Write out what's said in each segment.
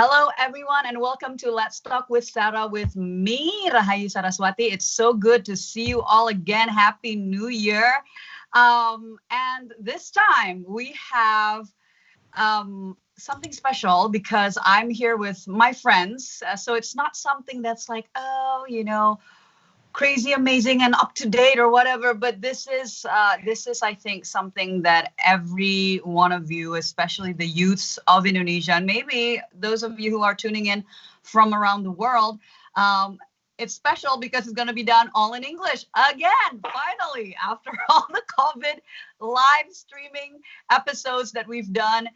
Hello, everyone, and welcome to Let's Talk with Sara with me, Rahayu Saraswati. It's so good to see you all again. Happy New Year. And this time we have something special because I'm here with my friends. So it's not something that's like, crazy amazing and up to date or whatever, but this is I think something that every one of you, especially the youths of Indonesia, and maybe those of you who are tuning in from around the world, it's special because it's going to be done all in English again, finally, after all the COVID live streaming episodes that we've done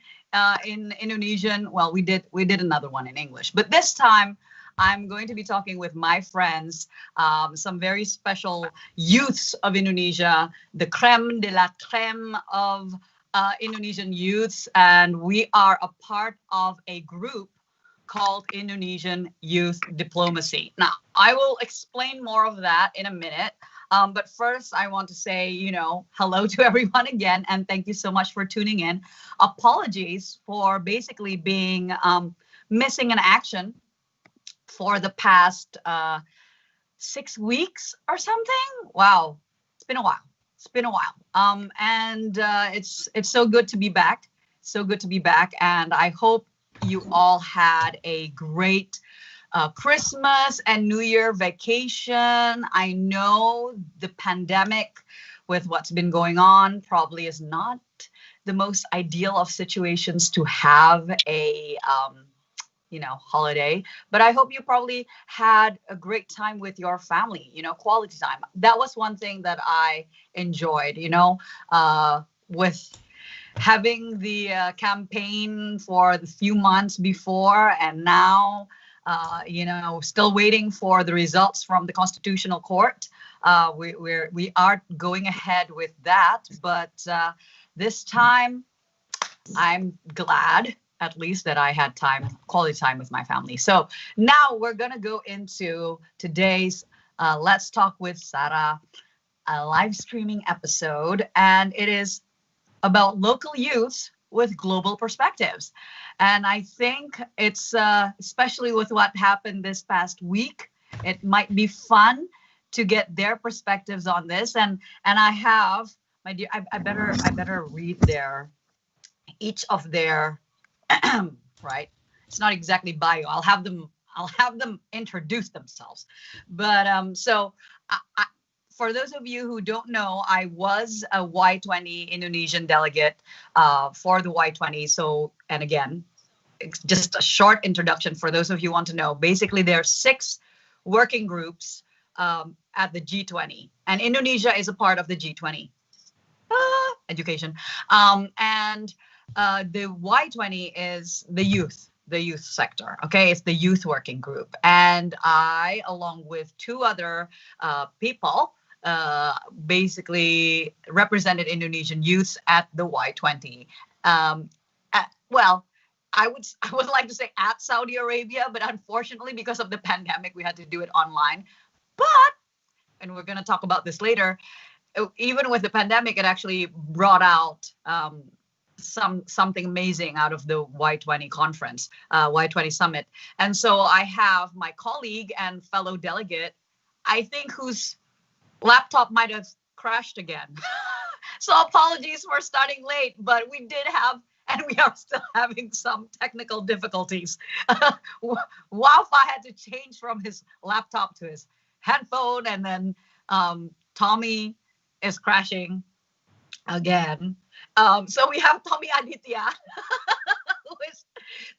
in Indonesian. Well, we did another one in English, but this time I'm going to be talking with my friends, some very special youths of Indonesia, the creme de la creme of Indonesian youths. And we are a part of a group called Indonesian Youth Diplomacy. Now, I will explain more of that in a minute. But first, I want to say, hello to everyone again. And thank you so much for tuning in. Apologies for basically being missing in action for the past 6 weeks or something. Wow, it's been a while. And it's so good to be back. And I hope you all had a great Christmas and New Year vacation. I know the pandemic with what's been going on probably is not the most ideal of situations to have a holiday, but I hope you probably had a great time with your family, quality time. That was one thing that I enjoyed, with having the campaign for the few months before and now, still waiting for the results from the Constitutional Court. We are going ahead with that, but this time I'm glad at least that I had quality time with my family. So now we're going to go into today's Let's Talk with Sara, a live streaming episode. And it is about local youths with global perspectives. And I think it's, especially with what happened this past week, it might be fun to get their perspectives on this. And I have, my dear, I better read each of their right, it's not exactly bio. I'll have them introduce themselves. But so for those of you who don't know, I was a Y20 Indonesian delegate for the Y20. So, and again, just a short introduction for those of you who want to know. Basically, there are 6 working groups at the G20, and Indonesia is a part of the G20. Education. And the Y20 is the youth sector. Okay, it's the youth working group, and I, along with 2 other people, basically represented Indonesian youths at the Y20. Well, I would like to say at Saudi Arabia, but unfortunately, because of the pandemic, we had to do it online. But, and we're going to talk about this later, even with the pandemic, it actually brought out something amazing out of the Y20 conference, Y20 summit. And so I have my colleague and fellow delegate, I think, whose laptop might have crashed again. So apologies for starting late, but we did have, and we are still having some technical difficulties. Wafa had to change from his laptop to his headphone, and then Tommy is crashing again. So we have Tommy Aditya, who is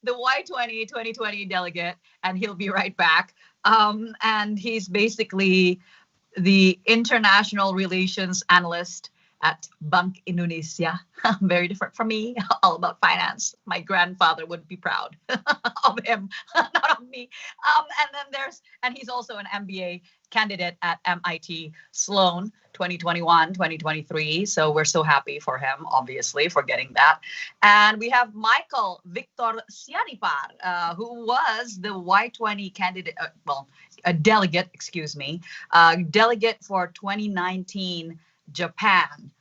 the Y20 2020 delegate, and he'll be right back. And he's basically the international relations analyst at Bank Indonesia. Very different from me, all about finance. My grandfather would be proud of him, not of me. And he's also an MBA candidate at MIT Sloan 2021-2023. So we're so happy for him, obviously, for getting that. And we have Michael Victor Sianipar, who was the Y20 candidate, a delegate, delegate for 2019 Japan.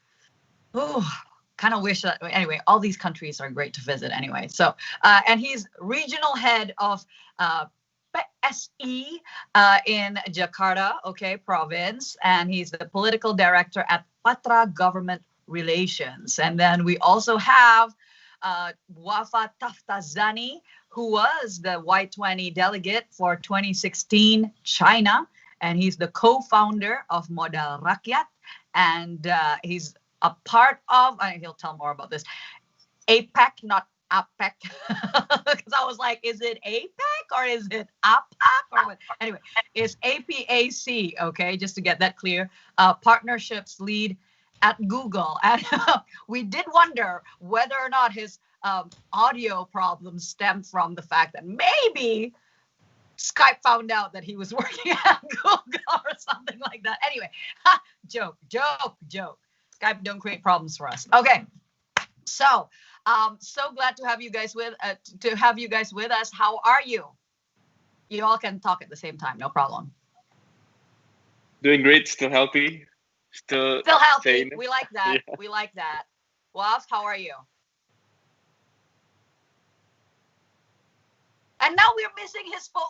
Oh, kind of wish that, anyway, all these countries are great to visit anyway. So, and he's regional head of PSI in Jakarta, okay, province. And he's the political director at Patra Government Relations. And then we also have Wafa Taftazani, who was the Y20 delegate for 2016 China. And he's the co-founder of Modal Rakyat. And he's a part of, and he'll tell more about this, APEC, not APEC. Because I was like, is it APEC or is it APEC or what? Anyway, it's APAC, okay, just to get that clear. Partnerships lead at Google. And we did wonder whether or not his audio problems stemmed from the fact that maybe Skype found out that he was working at Google or something like that. Anyway, joke. Skype don't create problems for us. Okay, so so glad to have you guys with us. How are you? You all can talk at the same time, no problem. Doing great, still healthy, still healthy. sane. We like that. Yeah. We like that. Waf, how are you? And now we're missing his phone.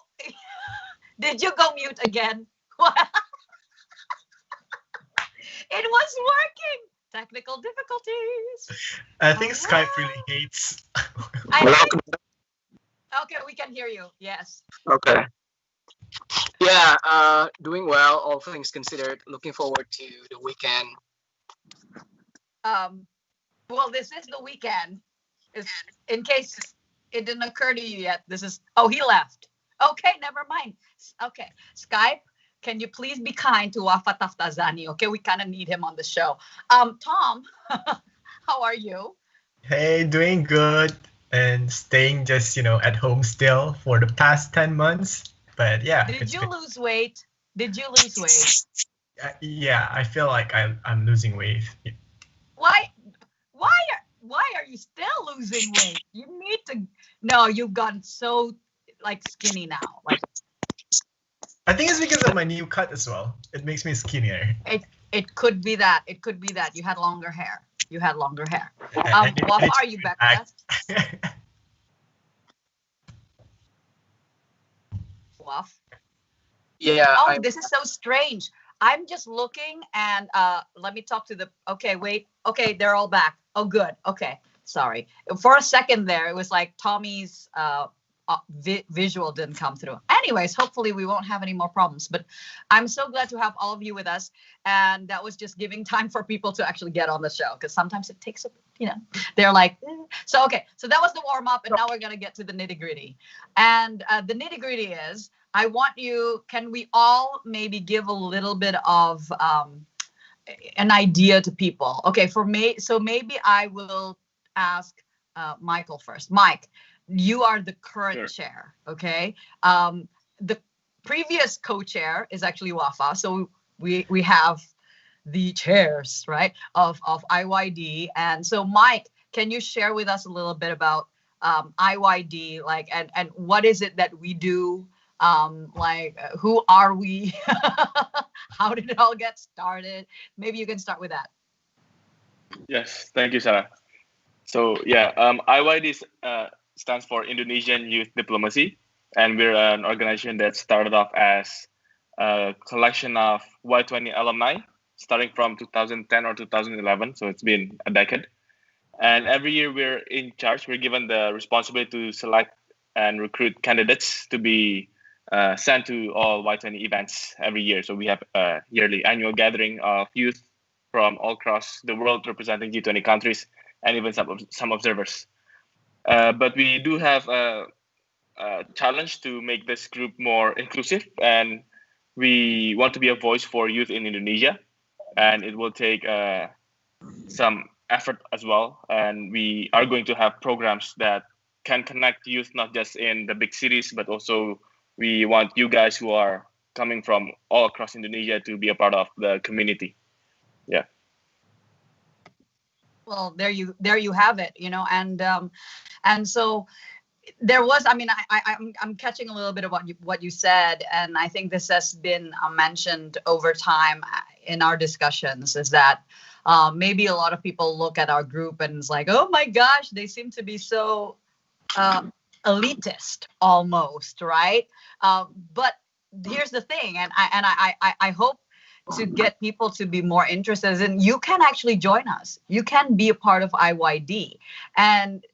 Did you go mute again? It was working. Technical difficulties. I think Skype really hates. Okay, we can hear you. Yes. Okay. Yeah, doing well, all things considered. Looking forward to the weekend. Well, this is the weekend. In case it didn't occur to you yet, this is, oh, he left. Okay, never mind. Okay, Skype, can you please be kind to Wafa Taftazani? Okay, we kind of need him on the show. Tom, how are you? Hey, doing good and staying just, at home still for the past 10 months. But yeah. Did you lose weight? Yeah, I feel like I'm losing weight. Why are you still losing weight? You need to. No, you've gotten so skinny now. I think it's because of my new cut as well. It makes me skinnier. It could be that. You had longer hair. Wafa, are you back with us? Waf? Yeah. Oh, this is so strange. I'm just looking and let me talk to the. Okay, wait. Okay, they're all back. Oh, good. Okay, sorry. For a second there, it was like Tommy's visual didn't come through. Anyways, hopefully we won't have any more problems. But I'm so glad to have all of you with us. And that was just giving time for people to actually get on the show, because sometimes it takes they're like, eh. So, okay. So that was the warm up. And now we're going to get to the nitty gritty. And the nitty gritty is, can we all maybe give a little bit of an idea to people? Okay, for me, so maybe I will ask Michael first. Mike, you are the current chair, okay? The previous co-chair is actually Wafa, so we have the chairs, right, of IYD. And so, Mike, can you share with us a little bit about IYD, and what is it that we do? Who are we? How did it all get started? Maybe you can start with that. Yes, thank you, Sara. So yeah, IYD stands for Indonesian Youth Diplomacy, and we're an organization that started off as a collection of Y20 alumni, starting from 2010 or 2011. So it's been a decade. And every year we're in charge. We're given the responsibility to select and recruit candidates to be sent to all Y20 events every year. So we have a yearly annual gathering of youth from all across the world representing G20 countries and even some observers. But we do have a challenge to make this group more inclusive, and we want to be a voice for youth in Indonesia, and it will take some effort as well. And we are going to have programs that can connect youth not just in the big cities, but also we want you guys who are coming from all across Indonesia to be a part of the community. Yeah. Well, there you have it, and so there was. I mean, I'm catching a little bit of what you said, and I think this has been mentioned over time in our discussions. Is that maybe a lot of people look at our group and it's like, oh my gosh, they seem to be so elitist almost, right? But here's the thing, and I hope to get people to be more interested in, you can actually join us. You can be a part of IYD. And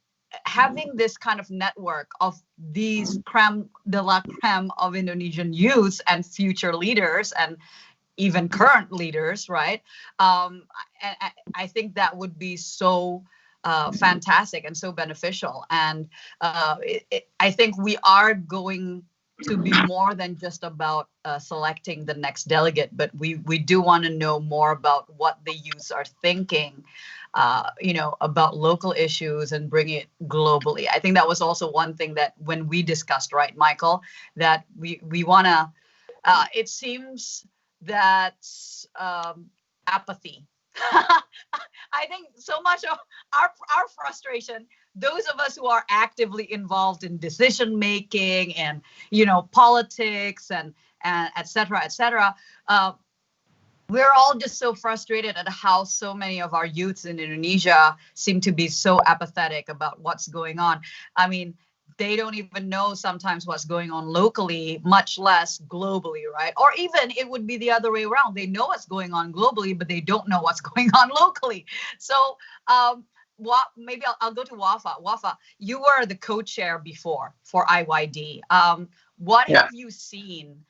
having this kind of network of these creme de la creme of Indonesian youth and future leaders and even current leaders, right? And I think that would be so fantastic and so beneficial. And I think we are going to be more than just about selecting the next delegate, but we do want to know more about what the youths are thinking, about local issues and bring it globally. I think that was also one thing that when we discussed, right, Michael, that we want to, it seems that apathy. I think so much of our frustration, those of us who are actively involved in decision making and politics and et cetera, we're all just so frustrated at how so many of our youths in Indonesia seem to be so apathetic about what's going on. I mean, they don't even know sometimes what's going on locally, much less globally, right? Or even it would be the other way around. They know what's going on globally, but they don't know what's going on locally. So maybe I'll go to Wafa. Wafa, you were the co-chair before for IYD. What have you seen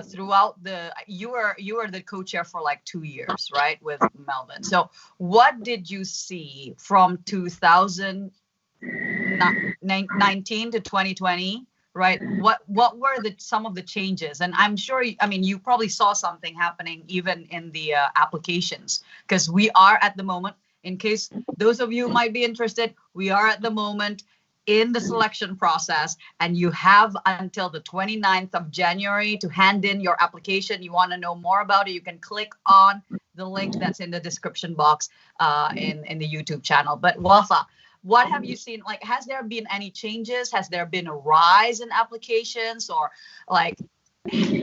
throughout you were the co-chair for like 2 years, right, with Melvin? So what did you see from 2019 to 2020, right? What were some of the changes? And I'm sure, you probably saw something happening even in the applications, because we are at the moment, in case those of you might be interested, we are at the moment in the selection process, and you have until the 29th of January to hand in your application. You want to know more about it, you can click on the link that's in the description box in the YouTube channel. But Wafa, what have you seen? Like, has there been any changes? Has there been a rise in applications, or like,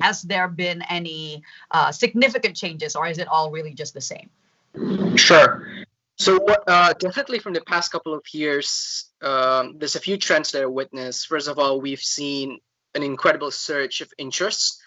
has there been any significant changes, or is it all really just the same? Sure. So definitely from the past couple of years, there's a few trends that I witnessed. First of all, we've seen an incredible surge of interest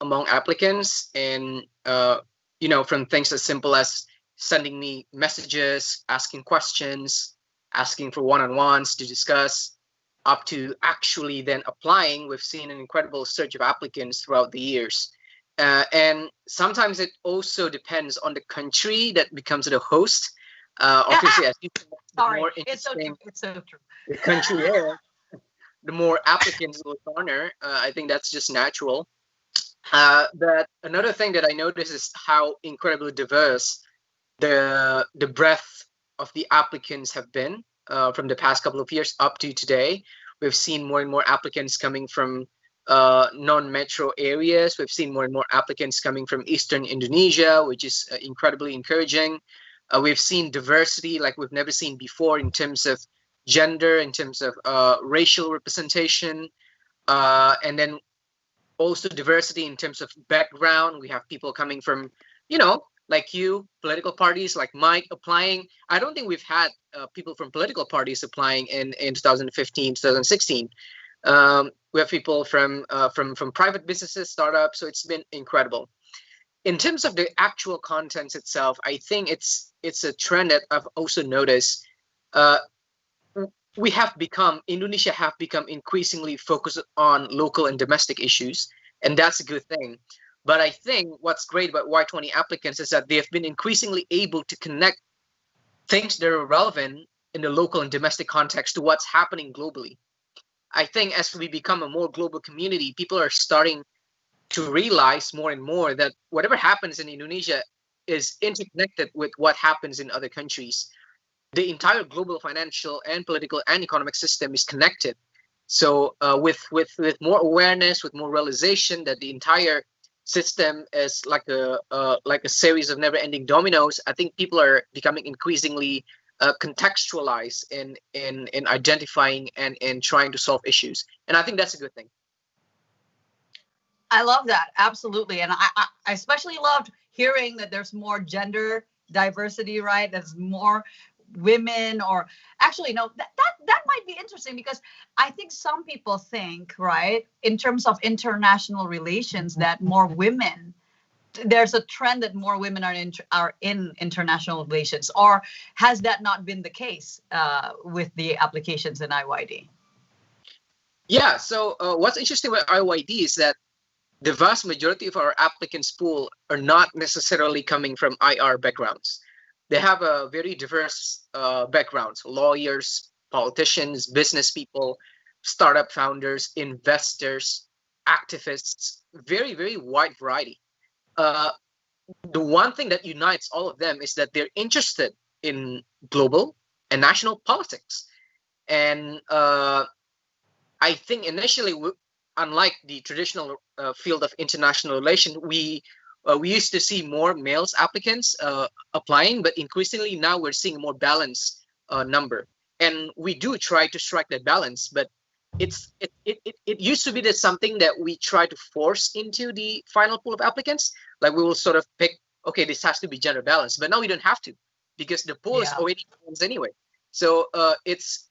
among applicants, and from things as simple as sending me messages, asking questions, asking for one-on-ones to discuss, up to actually then applying. We've seen an incredible surge of applicants throughout the years. And sometimes it also depends on the country that becomes the host. Obviously, as you said, more interesting it's so true. the country is, the more applicants will garner. I think that's just natural. But another thing that I noticed is how incredibly diverse the breadth of the applicants have been from the past couple of years up to today. We've seen more and more applicants coming from non-metro areas. We've seen more and more applicants coming from Eastern Indonesia, which is incredibly encouraging. We've seen diversity like we've never seen before in terms of gender, in terms of racial representation, and then also diversity in terms of background. We have people coming from, like you, political parties, like Mike applying. I don't think we've had people from political parties applying in 2015, 2016. We have people from private businesses, startups. So it's been incredible. In terms of the actual contents itself, I think it's a trend that I've also noticed. Indonesia have become increasingly focused on local and domestic issues, and that's a good thing. But I think what's great about Y20 applicants is that they have been increasingly able to connect things that are relevant in the local and domestic context to what's happening globally. I think as we become a more global community, people are starting to realize more and more that whatever happens in Indonesia is interconnected with what happens in other countries. The entire global financial and political and economic system is connected. So with more awareness, with more realization that the entire system is like a series of never-ending dominoes, I think people are becoming increasingly contextualized in identifying and in trying to solve issues. And I think that's a good thing. I love that. Absolutely. And I especially loved hearing that there's more gender diversity, right? There's more women, or actually no, that might be interesting, because I think some people think, right, in terms of international relations, that more women, there's a trend that more women are in international relations, or has that not been the case with the applications in IYD? Yeah, so what's interesting about IYD is that the vast majority of our applicants pool are not necessarily coming from IR backgrounds. They have a very diverse backgrounds: lawyers, politicians, business people, startup founders, investors, activists, very, very wide variety. Uh, the one thing that unites all of them is that they're interested in global and national politics. And I think initially, unlike the traditional field of international relations, we used to see more males applicants applying, but increasingly now we're seeing a more balanced number. And we do try to strike that balance, but it used to be that something that we try to force into the final pool of applicants. Like we will sort of pick, okay, this has to be gender balanced, but now we don't have to, because the pool is already balanced anyway. So it's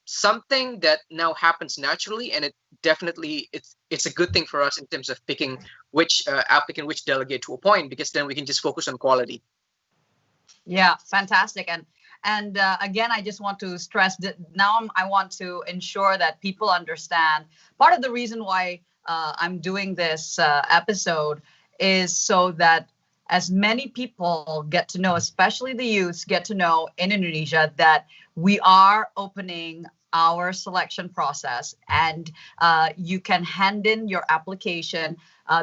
something that now happens naturally, and it definitely it's a good thing for us in terms of picking which applicant, which delegate to appoint, because then we can just focus on quality. Yeah, fantastic. And again, I just want to stress that now I want to ensure that people understand part of the reason why I'm doing this episode is so that as many people get to know, especially the youths, get to know in Indonesia that we are opening our selection process, and you can hand in your application.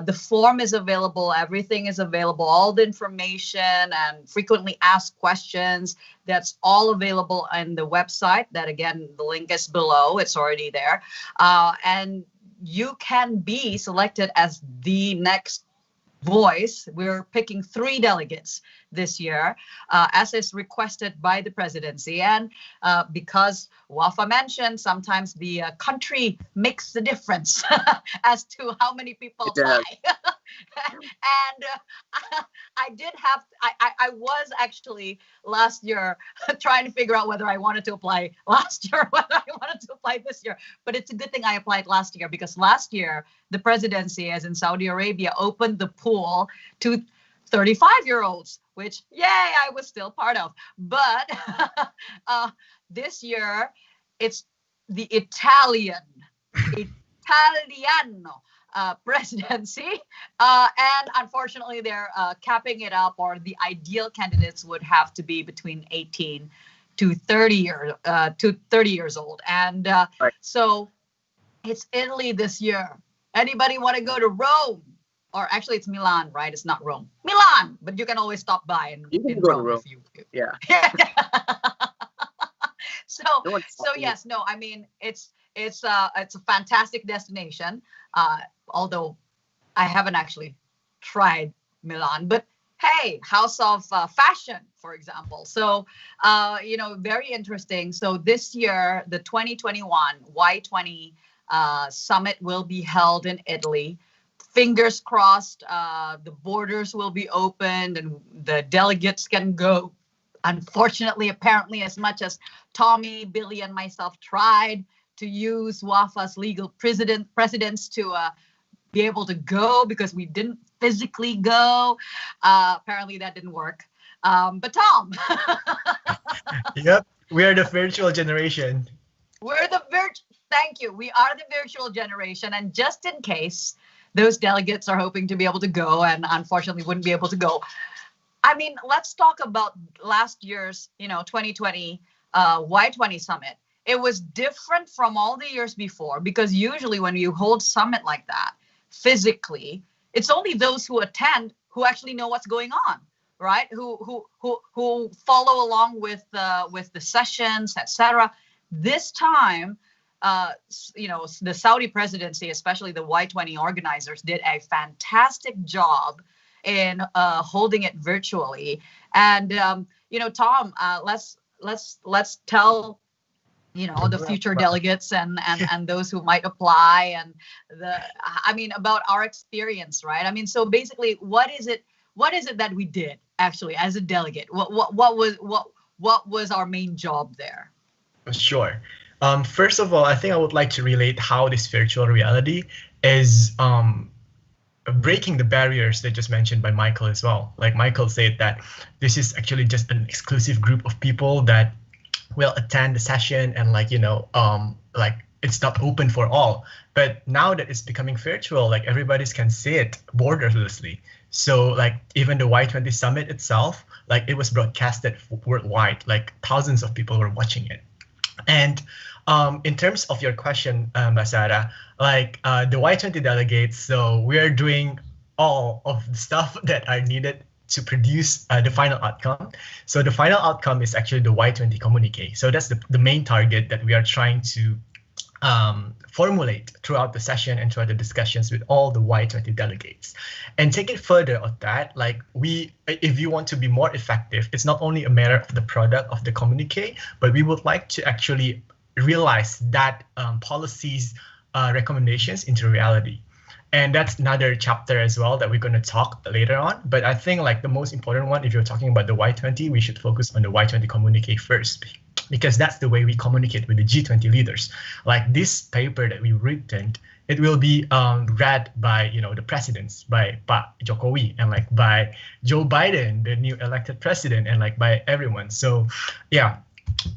The form is available, everything is available, all the information and frequently asked questions, that's all available on the website. That again, the link is below, it's already there. And you can be selected as the next voice. We're picking 3 delegates this year, as is requested by the presidency. And because Wafa mentioned, sometimes the country makes the difference as to how many people apply. And I was actually last year trying to figure out whether I wanted to apply last year, whether I wanted to apply this year. But it's a good thing I applied last year, because last year the presidency, as in Saudi Arabia, opened the pool to 35-year-olds, which, yay, I was still part of. But this year, it's the Italiano presidency. And unfortunately, they're capping it up, or the ideal candidates would have to be between 18 to 30 years old. And so it's Italy this year. Anybody want to go to Rome? Or actually, it's Milan, right? It's not Rome. Milan, but you can always stop by in go Rome. to Rome. Yeah. So yes, no. I mean, it's a fantastic destination. Although I haven't actually tried Milan, but hey, House of Fashion, for example. So very interesting. So this year, the 2021 Y20 summit will be held in Italy. Fingers crossed, the borders will be opened and the delegates can go. Unfortunately, apparently, as much as Tommy, Billy, and myself tried to use Wafa's legal precedents to be able to go, because we didn't physically go, apparently that didn't work. But Tom. Yep, we are the virtual generation. Thank you. We are the virtual generation. And just in case those delegates are hoping to be able to go and unfortunately wouldn't be able to go, I mean, let's talk about last year's, 2020 Y20 summit. It was different from all the years before, because usually when you hold summit like that physically, it's only those who attend who actually know what's going on, right? Who follow along with the sessions, etc. This time, the Saudi presidency, especially the Y20 organizers, did a fantastic job in holding it virtually. And Tom, let's tell the future delegates and those who might apply and about our experience, right? I mean, so basically, what is it? what is it that we did actually as a delegate? What was our main job there? Sure. First of all, I think I would like to relate how this virtual reality is breaking the barriers that just mentioned by Michael as well. Like Michael said that this is actually just an exclusive group of people that will attend the session, and like like it's not open for all. But now that it's becoming virtual, like everybody can see it borderlessly. So like even the Y20 summit itself, like it was broadcasted worldwide, like thousands of people were watching it. And in terms of your question, Sara, like the Y20 delegates, so we are doing all of the stuff that are needed to produce the final outcome. So the final outcome is actually the Y20 communique. So that's the main target that we are trying to formulate throughout the session and throughout the discussions with all the Y20 delegates. And take it further of that, like if you want to be more effective, it's not only a matter of the product of the communique, but we would like to actually realize that policies recommendations into reality. And that's another chapter as well that we're going to talk later on. But I think like the most important one, if you're talking about the Y20, we should focus on the Y20 communique first, because that's the way we communicate with the G20 leaders. Like this paper that we written, it will be read by the presidents, by Pak Jokowi, and like by Joe Biden, the new elected president, and like by everyone. So yeah.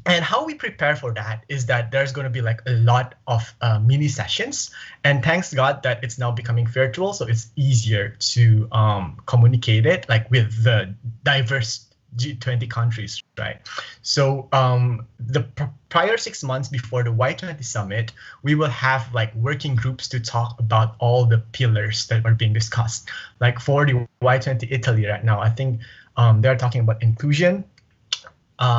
And how we prepare for that is that there's going to be like a lot of mini sessions, and thanks God that it's now becoming virtual, so it's easier to communicate it like with the diverse G20 countries, right? So the prior 6 months before the Y20 summit, we will have like working groups to talk about all the pillars that are being discussed. Like for the Y20 Italy right now, I think they're talking about inclusion.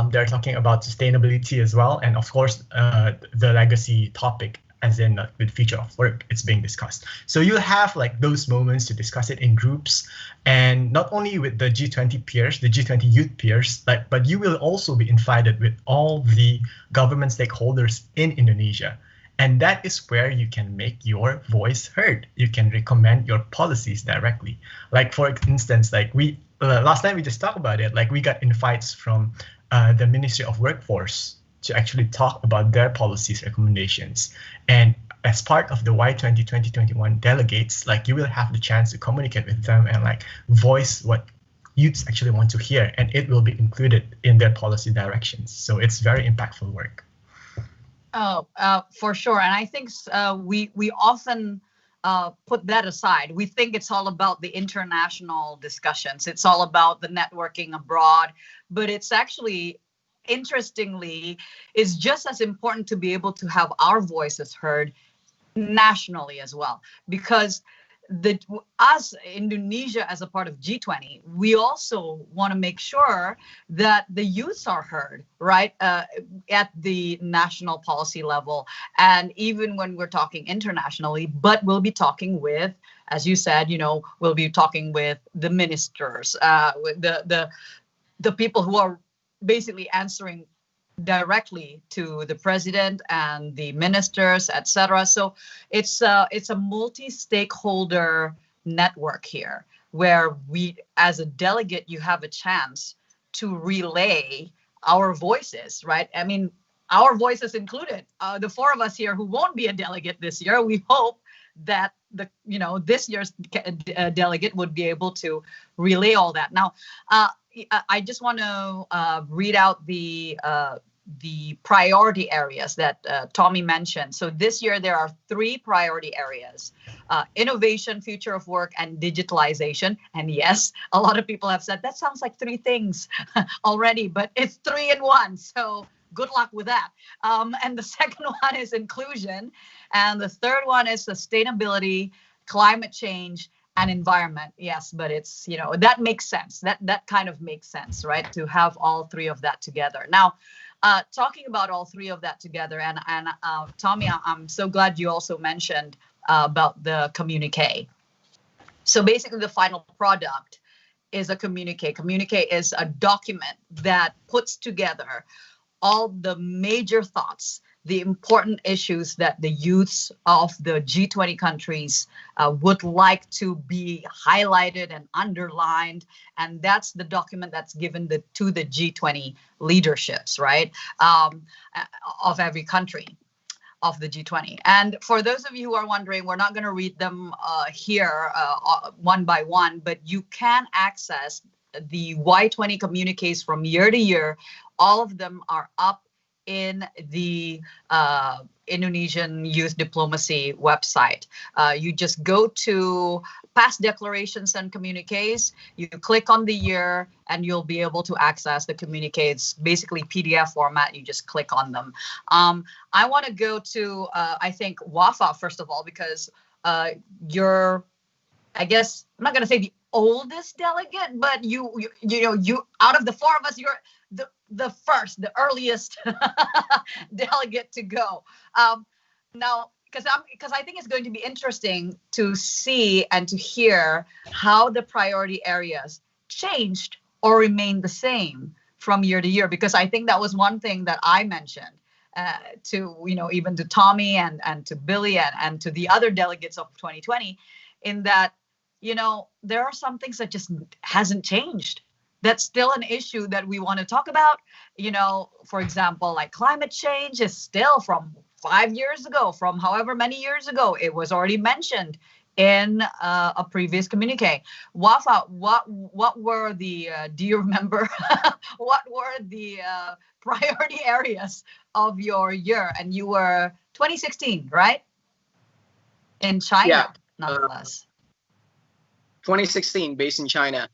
They're talking about sustainability as well, and of course the legacy topic, as in with future of work, it's being discussed. So you have like those moments to discuss it in groups, and not only with the G20 peers, the G20 youth peers, but you will also be invited with all the government stakeholders in Indonesia. And that is where you can make your voice heard. You can recommend your policies directly. Like for instance, like we last time we just talked about it, like we got invites from the Ministry of Workforce to actually talk about their policies recommendations. And as part of the Y20 2021 delegates, like you will have the chance to communicate with them and like voice what youths actually want to hear, and it will be included in their policy directions. So it's very impactful work. Oh, for sure. And I think we often put that aside. We think it's all about the international discussions. It's all about the networking abroad, but it's actually, interestingly, is just as important to be able to have our voices heard nationally as well, because us, Indonesia, as a part of G20, we also want to make sure that the youths are heard, right, at the national policy level, and even when we're talking internationally. But we'll be talking with, as you said, we'll be talking with the ministers, with the people who are basically answering directly to the president and the ministers, etc. So it's a multi-stakeholder network here, where we, as a delegate, you have a chance to relay our voices, right? I mean, our voices included. The four of us here who won't be a delegate this year, we hope that this year's delegate would be able to relay all that. Now, I just want to read out the priority areas that Tommy mentioned. So this year there are 3 priority areas: innovation, future of work, and digitalization. And yes, a lot of people have said that sounds like 3 things already, but it's 3 in 1. So good luck with that. And the second one is inclusion, and the third one is sustainability, climate change, and environment. Yes, but it's, that makes sense. That kind of makes sense, right? To have all 3 of that together. Now, talking about all 3 of that together, and Tommy, I'm so glad you also mentioned about the communique. So basically, the final product is a communique. Communique is a document that puts together all the major thoughts, the important issues that the youths of the G20 countries would like to be highlighted and underlined. And that's the document that's given to the G20 leaderships, right, of every country of the G20. And for those of you who are wondering, we're not going to read them here one by one, but you can access the Y20 communiques from year to year. All of them are up in the Indonesian Youth Diplomacy website. You just go to past declarations and communiques, you click on the year, and you'll be able to access the communiques, basically PDF format. You just click on them. I want to go to, I think, Wafa, first of all, because you're, I guess, I'm not going to say the oldest delegate, but you out of the four of us, you're the first, the earliest delegate to go. Now, because I think it's going to be interesting to see and to hear how the priority areas changed or remained the same from year to year, because I think that was one thing that I mentioned to, even to Tommy and to Billy and to the other delegates of 2020, in that, there are some things that just hasn't changed. That's still an issue that we want to talk about. For example, like climate change is still from 5 years ago, from however many years ago, it was already mentioned in a previous communique. Wafa, what were the, do you remember, what were the priority areas of your year? And you were 2016, right? In China, nonetheless. 2016, based in China.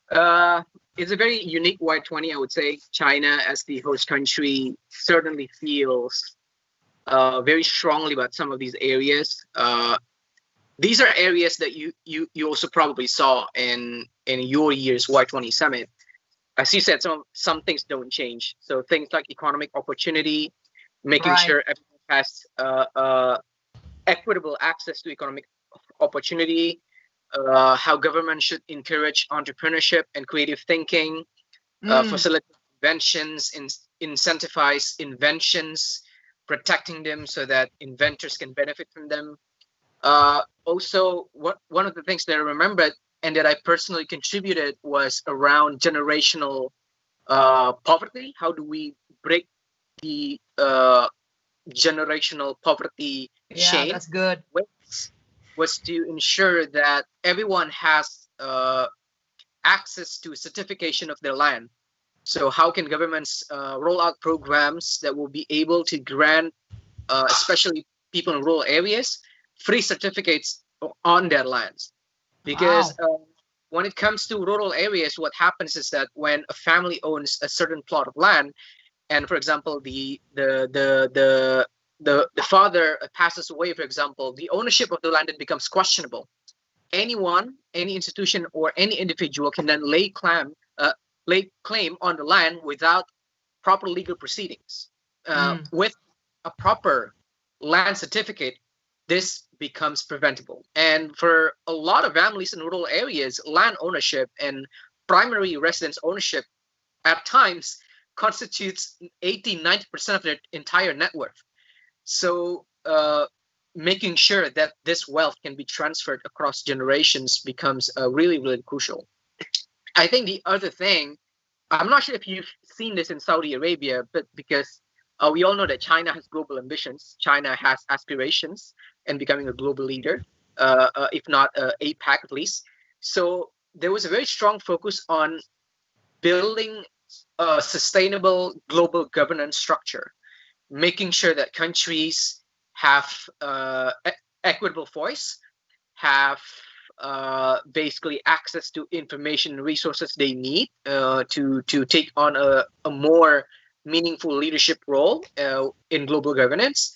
It's a very unique Y20, I would say. China, as the host country, certainly feels very strongly about some of these areas. These are areas that you also probably saw in your year's Y20 summit. As you said, some things don't change. So things like economic opportunity, making sure everyone has equitable access to economic opportunity, how government should encourage entrepreneurship and creative thinking, facilitate inventions, incentivize inventions, protecting them so that inventors can benefit from them. Also, one of the things that I remembered and that I personally contributed was around generational poverty. How do we break the generational poverty chain? Yeah, that's good. Was to ensure that everyone has access to certification of their land. So how can governments roll out programs that will be able to grant, especially people in rural areas, free certificates on their lands? Because when it comes to rural areas, what happens is that when a family owns a certain plot of land, and for example, the father passes away, for example, the ownership of the land then becomes questionable. Anyone, any institution, or any individual can then lay claim on the land without proper legal proceedings. With a proper land certificate, this becomes preventable. And for a lot of families in rural areas, land ownership and primary residence ownership at times constitutes 80-90% of their entire net worth. So making sure that this wealth can be transferred across generations becomes really, really crucial. I think the other thing, I'm not sure if you've seen this in Saudi Arabia, but because we all know that China has global ambitions, China has aspirations in becoming a global leader, if not APAC at least. So there was a very strong focus on building a sustainable global governance structure, making sure that countries have equitable voice, have basically access to information and resources they need to take on a more meaningful leadership role in global governance.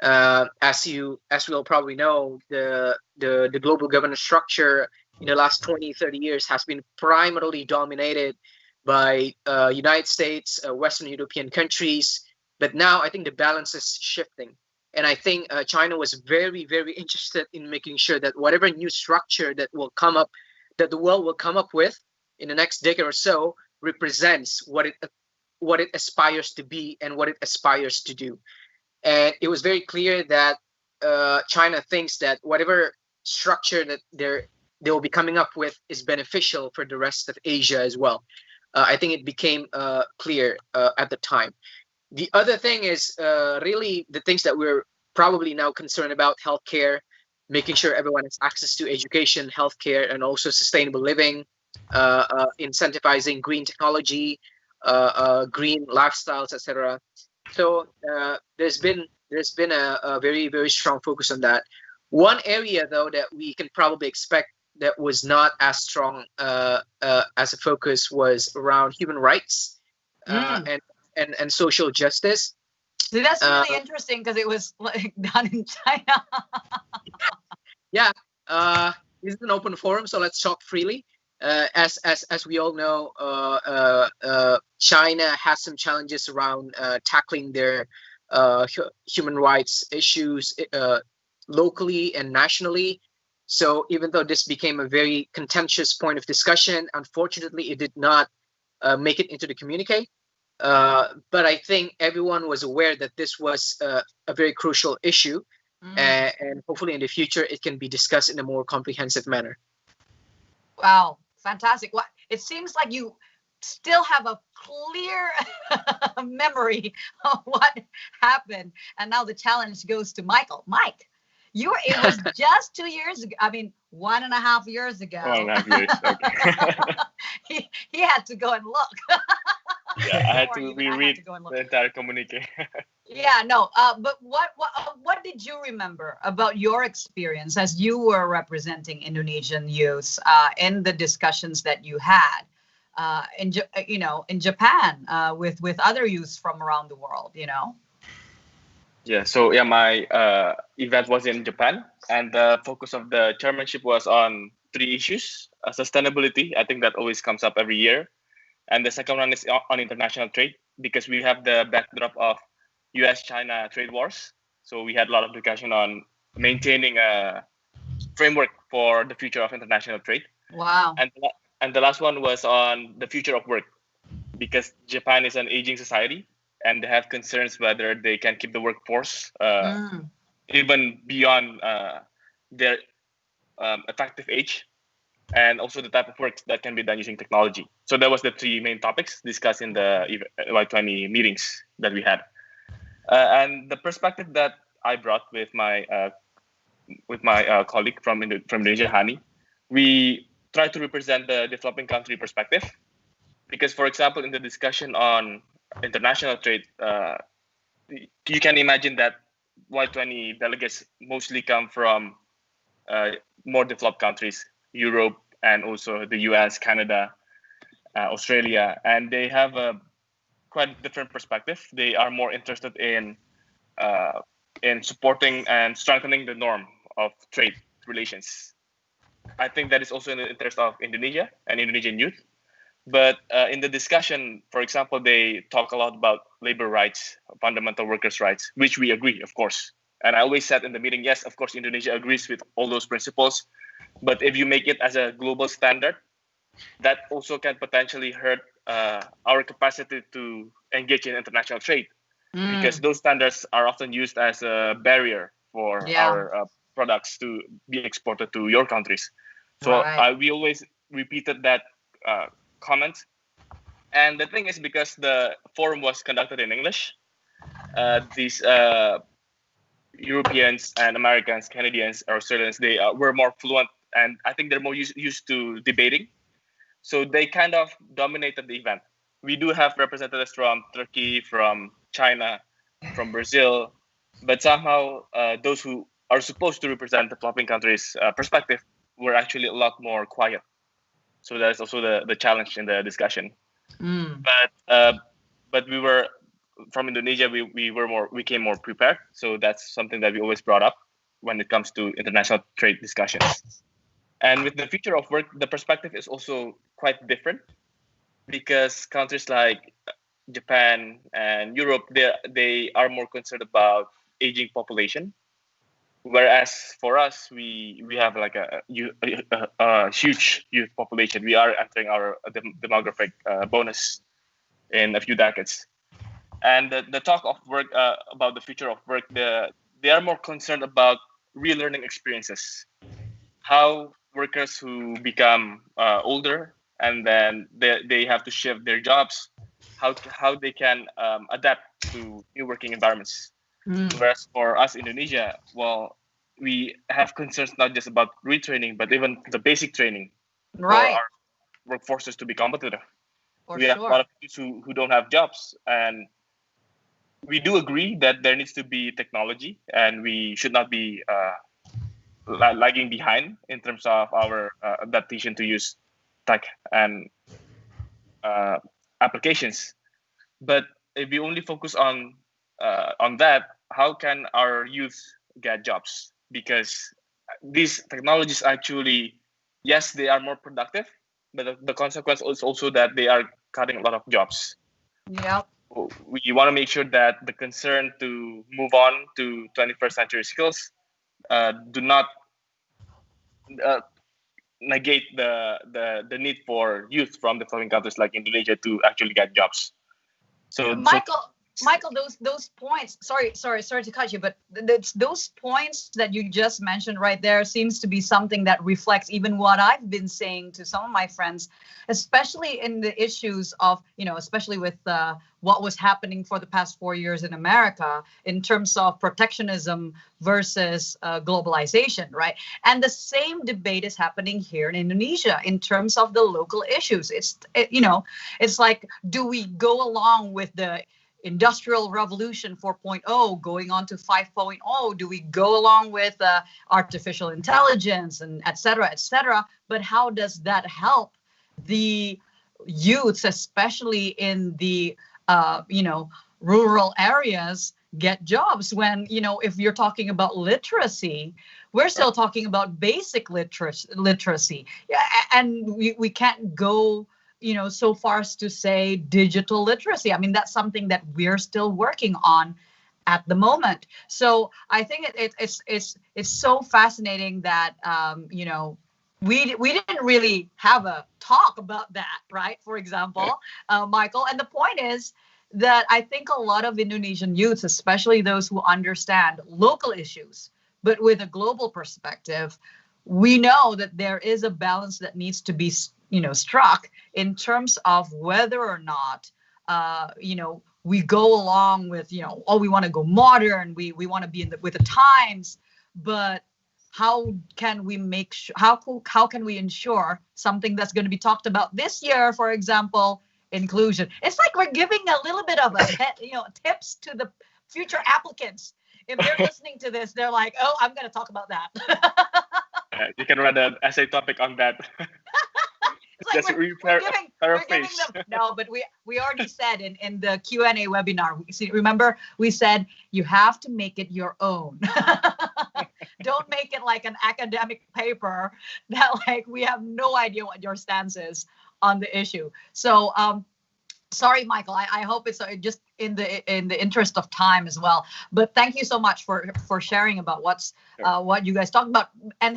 As we all probably know, the global governance structure in the last 20-30 years has been primarily dominated by United States, Western European countries. But now I think the balance is shifting. And I think China was very, very interested in making sure that whatever new structure that will come up, that the world will come up with in the next decade or so, represents what it what it aspires to be and what it aspires to do. And it was very clear that China thinks that whatever structure that they will be coming up with is beneficial for the rest of Asia as well. I think it became clear at the time. The other thing is really the things that we're probably now concerned about: healthcare, making sure everyone has access to education, healthcare, and also sustainable living, incentivizing green technology, green lifestyles, etc. So there's been a very, very strong focus on that. One area though that we can probably expect that was not as strong as a focus was around human rights and social justice. See, that's really interesting because it was like done in China. Yeah, this is an open forum, so let's talk freely. As we all know, China has some challenges around tackling their human rights issues locally and nationally. So even though this became a very contentious point of discussion, unfortunately, it did not make it into the communique. But I think everyone was aware that this was a very crucial issue, and hopefully in the future it can be discussed in a more comprehensive manner. Wow, fantastic. What it seems like you still have a clear memory of what happened, and now the challenge goes to Michael. Mike, it was just 2 years ago. I mean, 1.5 years ago. 1.5 years. Okay. he had to go and look. Yeah, I had to reread the entire communique. Yeah, no. But what did you remember about your experience as you were representing Indonesian youth in the discussions that you had in Japan with other youths from around the world? Yeah. So yeah, my event was in Japan, and the focus of the chairmanship was on 3 issues: sustainability. I think that always comes up every year. And the second one is on international trade, because we have the backdrop of US-China trade wars. So we had a lot of discussion on maintaining a framework for the future of international trade. Wow. And the last one was on the future of work, because Japan is an aging society and they have concerns whether they can keep the workforce even beyond their effective age, and also the type of work that can be done using technology. So that was the 3 main topics discussed in the Y20 meetings that we had. And the perspective that I brought with my colleague from Indonesia, Hani, we try to represent the developing country perspective. Because, for example, in the discussion on international trade, you can imagine that Y20 delegates mostly come from more developed countries, Europe, and also the US, Canada, Australia, and they have a quite different perspective. They are more interested in supporting and strengthening the norm of trade relations. I think that is also in the interest of Indonesia and Indonesian youth. But in the discussion, for example, they talk a lot about labor rights, fundamental workers' rights, which we agree, of course. And I always said in the meeting, yes, of course, Indonesia agrees with all those principles. But if you make it as a global standard, that also can potentially hurt our capacity to engage in international trade, because those standards are often used as a barrier for our products to be exported to your countries. So we always repeated that comment. And the thing is, because the forum was conducted in English, these Europeans and Americans, Canadians, Australians, they were more fluent, and I think they're more used to debating. So they kind of dominated the event. We do have representatives from Turkey, from China, from Brazil, but somehow those who are supposed to represent developing countries' perspective were actually a lot more quiet. So that's also the challenge in the discussion. But we were from Indonesia. We came more prepared. So that's something that we always brought up when it comes to international trade discussions. And with the future of work, the perspective is also quite different, because countries like Japan and Europe, they are more concerned about aging population, whereas for us, we have like a huge youth population. We are entering our demographic bonus. in a few decades. And the talk of work about the future of work, they are more concerned about relearning experiences, how workers who become older and then they have to shift their jobs, how they can adapt to new working environments. Whereas for us Indonesia, well, we have concerns not just about retraining, but even the basic training for Right. our workforces to be competitive. For We have a sure. lot of youths who don't have jobs, and we do agree that there needs to be technology, and we should not be lagging behind in terms of our adaptation to use tech and applications. But if we only focus on that, how can our youth get jobs? Because these technologies actually, yes, they are more productive, but the consequence is also that they are cutting a lot of jobs. Yeah. We want to make sure that the concern to move on to 21st century skills do not negate the need for youth from developing countries like Indonesia to actually get jobs. So, Michael, those points. Sorry to cut you, but those points that you just mentioned right there seems to be something that reflects even what I've been saying to some of my friends, especially in the issues of, especially with what was happening for the past 4 years in America in terms of protectionism versus globalization, right? And the same debate is happening here in Indonesia in terms of the local issues. It's like, do we go along with the Industrial Revolution 4.0 going on to 5.0? Do we go along with artificial intelligence and et cetera, et cetera? But how does that help the youths, especially in the rural areas, get jobs when, if you're talking about literacy, we're still talking about basic literacy. Yeah, and we can't go so far as to say digital literacy. I mean, that's something that we're still working on at the moment. So I think it's so fascinating that we didn't really have a talk about that, right? For example, Michael. And the point is that I think a lot of Indonesian youths, especially those who understand local issues, but with a global perspective, we know that there is a balance that needs to be struck in terms of whether or not we go along with we want to go modern, we want to be with the times, but how can we make sure, how can we ensure something that's going to be talked about this year, for example, inclusion? It's like we're giving a little bit of tips to the future applicants. If they're listening to this, they're like, oh, I'm going to talk about that. You can write an essay topic on that. It's like we're giving them. No, but we already said in the Q&A webinar, remember we said you have to make it your own. Don't make it like an academic paper that like we have no idea what your stance is on the issue. So sorry, Michael, I hope it's just in the interest of time as well. But thank you so much for sharing about what you guys talked about. And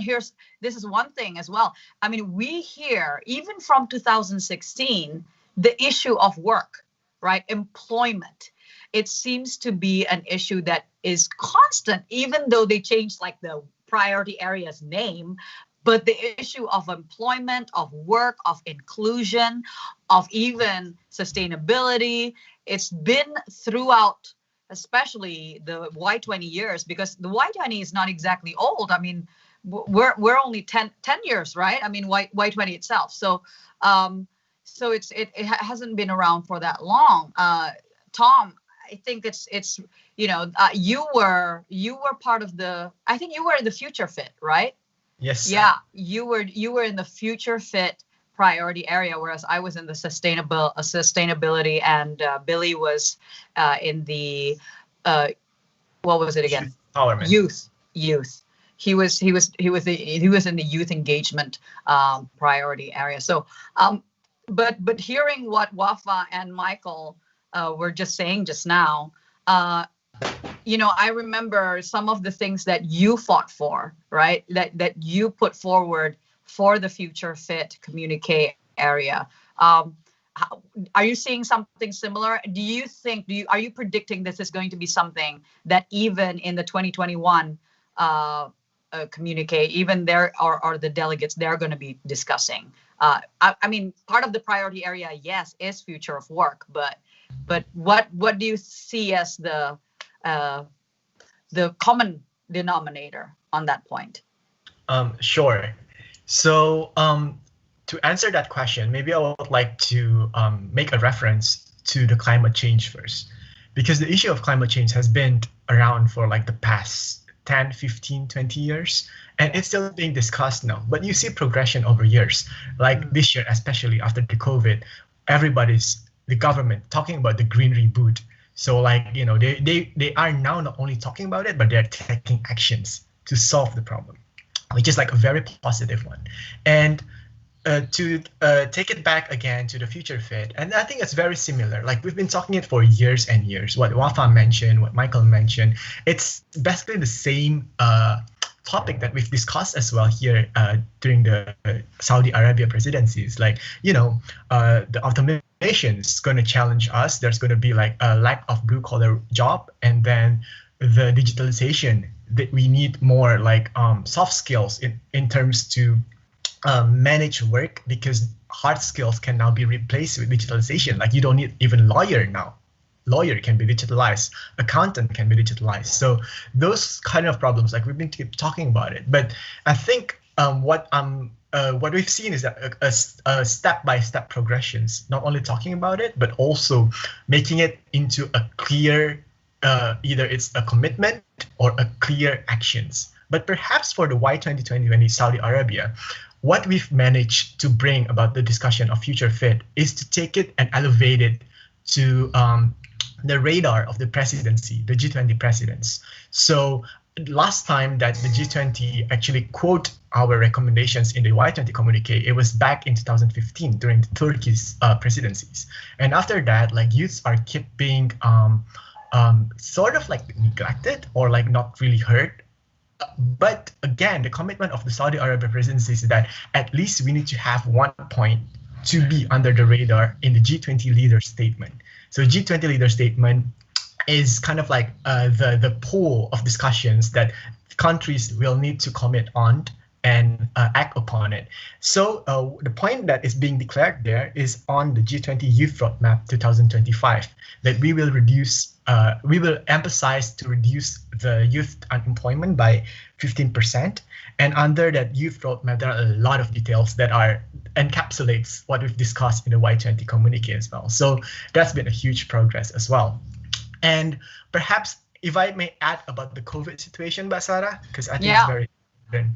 this is one thing as well. I mean, we hear even from 2016 the issue of work, right? Employment. It seems to be an issue that is constant, even though they changed like the priority area's name. But the issue of employment, of work, of inclusion, of even sustainability, it's been throughout, especially the Y20 years, because the Y20 is not exactly old. I mean, we're only 10 years, right? I mean, Y20 itself. So it hasn't been around for that long. Tom, I think it's you were part of I think you were in the Future Fit, right? Yes. Yeah, you were in the Future Fit priority area, whereas I was in the sustainability, and Billy was in the what was it again? Youth. He was in the youth engagement priority area. So, but hearing what Wafa and Michael were just saying just now. I remember some of the things that you fought for, right? That you put forward for the Future Fit communique area. are you seeing something similar? Do you think, are you predicting this is going to be something that even in the 2021 communique, even there are the delegates, they're going to be discussing? I mean, part of the priority area, yes, is future of work, but what do you see as the common denominator on that point? Sure. So to answer that question, maybe I would like to make a reference to the climate change first, because the issue of climate change has been around for like the past 10, 15, 20 years, and it's still being discussed now. But you see progression over years, like this year, especially after the COVID, the government talking about the green reboot. So like, you know, they are now not only talking about it, but they're taking actions to solve the problem, which is like a very positive one. And to take it back again to the future fit, and I think it's very similar. Like we've been talking it for years and years. What Wafa mentioned, what Michael mentioned, it's basically the same topic that we've discussed as well here during the Saudi Arabia presidencies. Like, you know, the automation is going to challenge us. There's going to be like a lack of blue collar job, and then the digitalization that we need more like soft skills in terms to manage work, because hard skills can now be replaced with digitalization. Like you don't need even lawyer now. Lawyer can be digitalized, accountant can be digitalized. So those kind of problems, like we've been talking about it. But I think what we've seen is that a step-by-step progressions, not only talking about it, but also making it into a clear, either it's a commitment or a clear actions. But perhaps for the Y2020 Saudi Arabia, what we've managed to bring about the discussion of future fit is to take it and elevate it to the radar of the presidency, the G20 presidents. So last time that the G20 actually quote our recommendations in the Y20 communique, it was back in 2015 during the Turkey's presidencies. And after that, like youths are keep being sort of like neglected or like not really heard. But again, the commitment of the Saudi Arabia presidency is that at least we need to have one point to be under the radar in the G20 leader statement. So G20 leader statement is kind of like the pool of discussions that countries will need to commit on and act upon it. So the point that is being declared there is on the G20 Youth Roadmap 2025, that we will emphasize to reduce the youth unemployment by 15%. And under that youth roadmap, there are a lot of details that encapsulates what we've discussed in the Y20 communique as well. So that's been a huge progress as well. And perhaps if I may add about the COVID situation, Sara, because I think it's very important.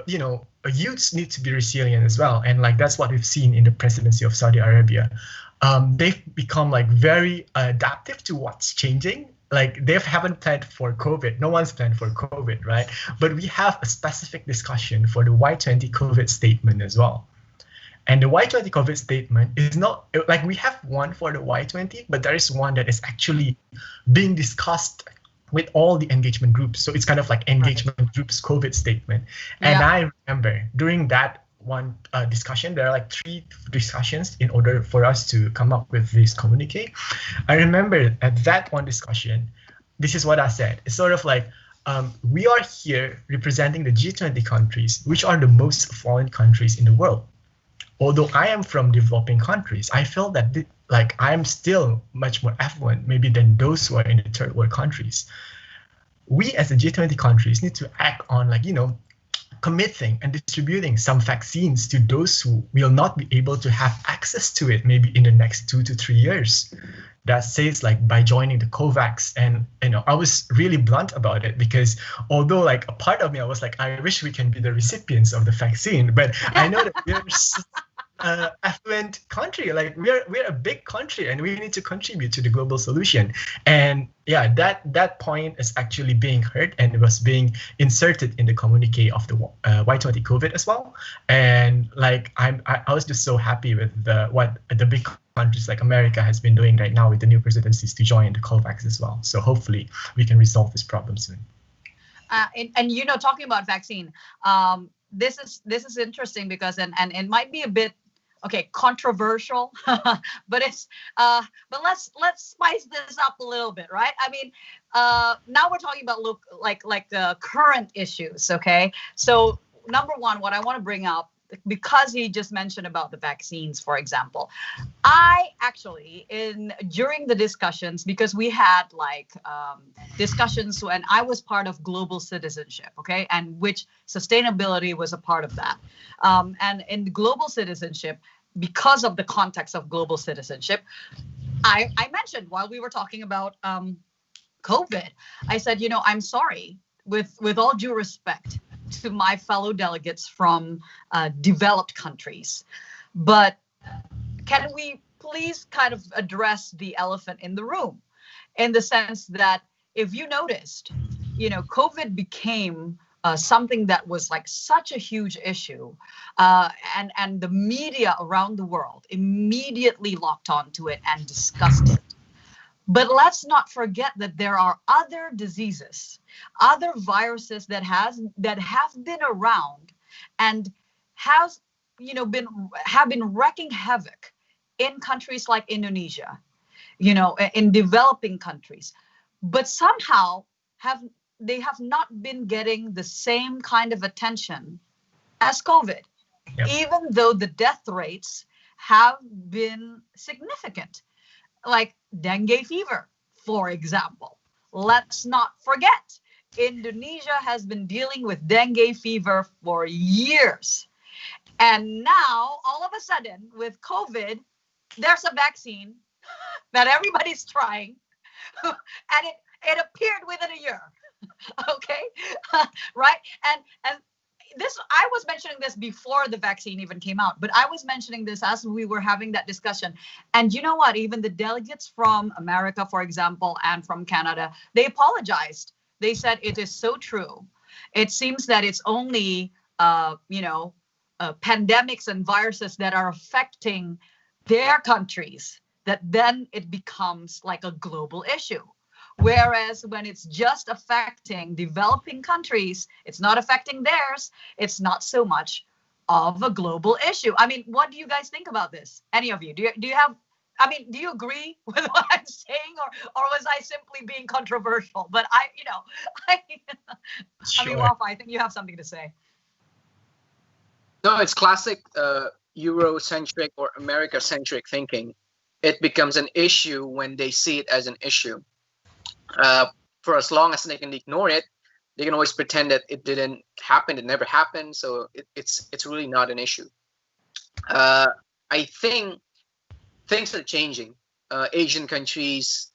You know, youths need to be resilient as well. And like, that's what we've seen in the presidency of Saudi Arabia. They've become like very adaptive to what's changing. Like they haven't planned for COVID. No one's planned for COVID, right? But we have a specific discussion for the Y20 COVID statement as well. And the Y20 COVID statement is not like we have one for the Y20, but there is one that is actually being discussed with all the engagement groups. So it's kind of like engagement groups COVID statement. And I remember during that one discussion, there are like 3 discussions in order for us to come up with this communique. I remember at that one discussion, this is what I said. It's sort of like, we are here representing the G20 countries, which are the most affluent countries in the world. Although I am from developing countries, I feel that like I am still much more affluent maybe than those who are in the third world countries. We as the G20 countries need to act on, like, you know, committing and distributing some vaccines to those who will not be able to have access to it maybe in the next 2 to 3 years. That says like by joining the COVAX. And you know, I was really blunt about it, because although like a part of me, I was like, I wish we can be the recipients of the vaccine, but I know that we're affluent country, like we're a big country and we need to contribute to the global solution. And yeah, that point is actually being heard, and it was being inserted in the communique of the Y20 COVID as well. And like I was just so happy with what the big countries like America has been doing right now with the new presidencies to join the COVAX as well. So hopefully we can resolve this problem soon. And you know, talking about vaccine, this is interesting because and it might be a bit okay, controversial, but but let's spice this up a little bit, right? I mean, now we're talking about like the current issues, okay? So number one, what I want to bring up, because he just mentioned about the vaccines, for example, I actually during the discussions, because we had like discussions when I was part of global citizenship, okay, and which sustainability was a part of that, and in global citizenship, because of the context of global citizenship, I mentioned while we were talking about COVID, I said, I'm sorry, with all due respect to my fellow delegates from developed countries, but can we please kind of address the elephant in the room, in the sense that if you noticed, COVID became something that was like such a huge issue, and the media around the world immediately locked onto it and discussed it. But let's not forget that there are other diseases, other viruses that have been around and have been wreaking havoc in countries like Indonesia, in developing countries, but somehow they have not been getting the same kind of attention as COVID, even though the death rates have been significant. Like dengue fever, for example. Let's not forget, Indonesia has been dealing with dengue fever for years. And now, all of a sudden, with COVID, there's a vaccine that everybody's trying, and it appeared within a year. Okay, right? And this, I was mentioning this before the vaccine even came out, but I was mentioning this as we were having that discussion. And you know what? Even the delegates from America, for example, and from Canada, they apologized. They said it is so true. It seems that it's only, pandemics and viruses that are affecting their countries, that then it becomes like a global issue. Whereas when it's just affecting developing countries, it's not affecting theirs. It's not so much of a global issue. I mean, what do you guys think about this? Any of you? Do you have? I mean, do you agree with what I'm saying, or was I simply being controversial? But Sure. I mean, Wafa, I think you have something to say. No, it's classic Eurocentric or America-centric thinking. It becomes an issue when they see it as an issue. For as long as they can ignore it, they can always pretend that it didn't happen, it never happened. So it's really not an issue. I think things are changing. Asian countries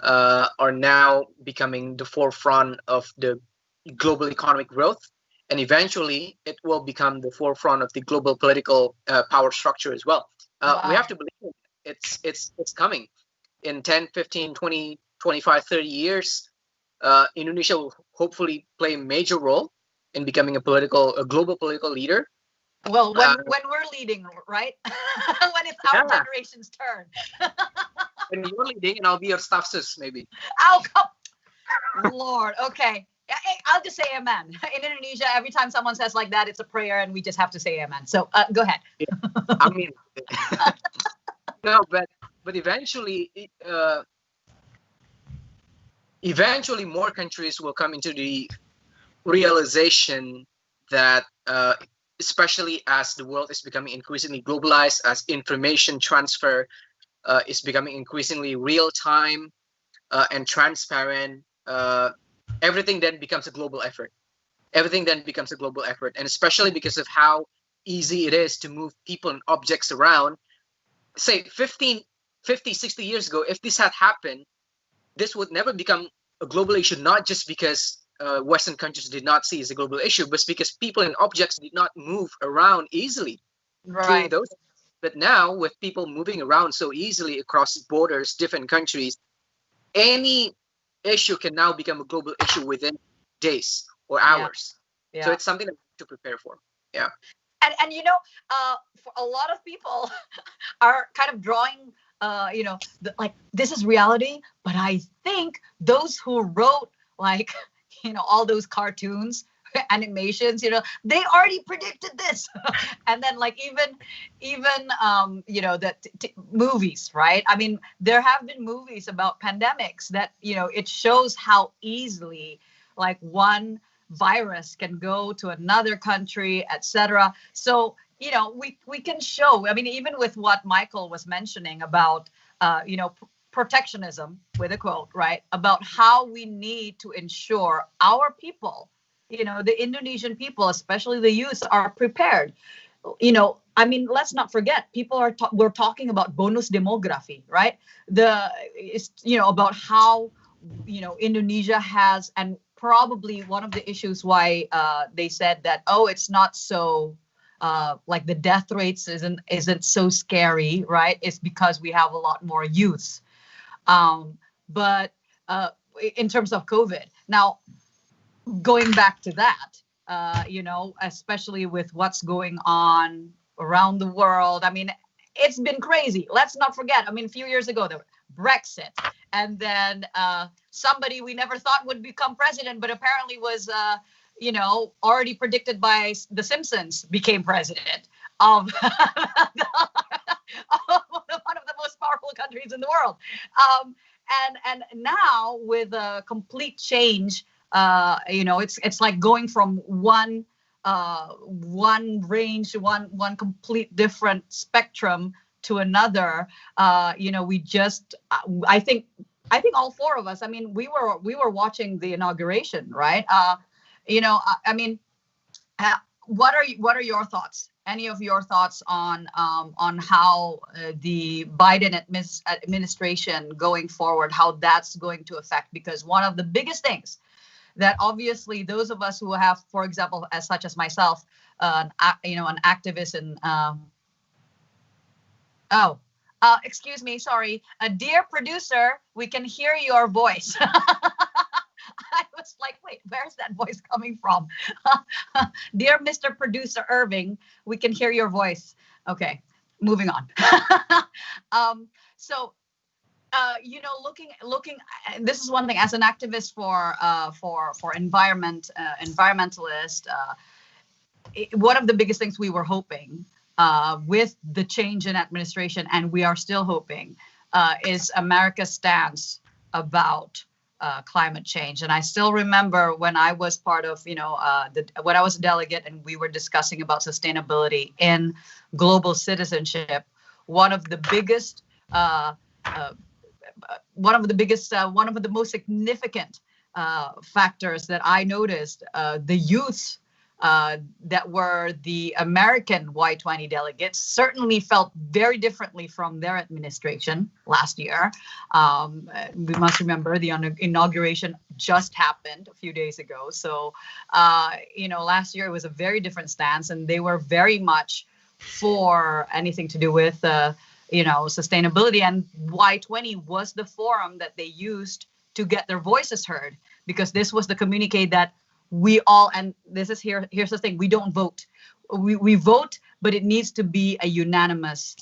are now becoming the forefront of the global economic growth, and eventually it will become the forefront of the global political power structure as well. Wow. We have to believe it's coming in 10, 15, 20, 25, 30 years. Indonesia will hopefully play a major role in becoming a global political leader. Well, when we're leading, right? When it's our generation's turn. When you're leading, and I'll be your staff sis, maybe. Oh, Lord. Okay. I'll just say amen. In Indonesia, every time someone says like that, it's a prayer, and we just have to say amen. So go ahead. I mean, no, but eventually, more countries will come into the realization that, especially as the world is becoming increasingly globalized, as information transfer is becoming increasingly real time and transparent, everything then becomes a global effort. And especially because of how easy it is to move people and objects around. Say 50, 60 years ago, if this had happened, this would never become a global issue, not just because Western countries did not see it as a global issue, but because people and objects did not move around easily. Right. But now, with people moving around so easily across borders, different countries, any issue can now become a global issue within days or hours. Yeah. So it's something that we have to prepare for. Yeah. And for a lot of people are kind of drawing, like this is reality. But I think those who wrote all those cartoons animations, they already predicted this. And then like even that movies, right? I mean, there have been movies about pandemics that, it shows how easily like one virus can go to another country, etc. So, we can show, I mean, even with what Michael was mentioning about, protectionism, with a quote, right, about how we need to ensure our people, the Indonesian people, especially the youth, are prepared. I mean, let's not forget, we're talking about bonus demography, right? About how, Indonesia has, and probably one of the issues why they said that, oh, it's not so, like the death rates isn't so scary, right? It's because we have a lot more youth. But in terms of COVID, now going back to that, especially with what's going on around the world, I mean, it's been crazy. Let's not forget. I mean, a few years ago, there was Brexit, and then somebody we never thought would become president, but apparently was, already predicted by The Simpsons, became president of one of the most powerful countries in the world. And now with a complete change, it's like going from one range, one complete different spectrum to another. We just, I think all four of us, I mean, we were watching the inauguration, right? I mean, what are your thoughts? Any of your thoughts on how the Biden administration going forward, how that's going to affect? Because one of the biggest things that obviously those of us who have, for example, such as myself, an activist in, excuse me, sorry, dear producer, we can hear your voice. I was like, wait, where's that voice coming from? Dear Mr. Producer Irving, we can hear your voice. Okay, moving on. So, looking, this is one thing as an activist for environmentalist. One of the biggest things we were hoping with the change in administration, and we are still hoping, is America's stance about climate change. And I still remember when I was part of, when I was a delegate and we were discussing about sustainability in global citizenship, one of the most significant factors that I noticed, the youth that were the American Y20 delegates certainly felt very differently from their administration last year. We must remember the inauguration just happened a few days ago. So, last year it was a very different stance, and they were very much for anything to do with, sustainability. And Y20 was the forum that they used to get their voices heard, because this was the communique that we all, and this is here's the thing, we don't vote. We vote, but it needs to be a unanimous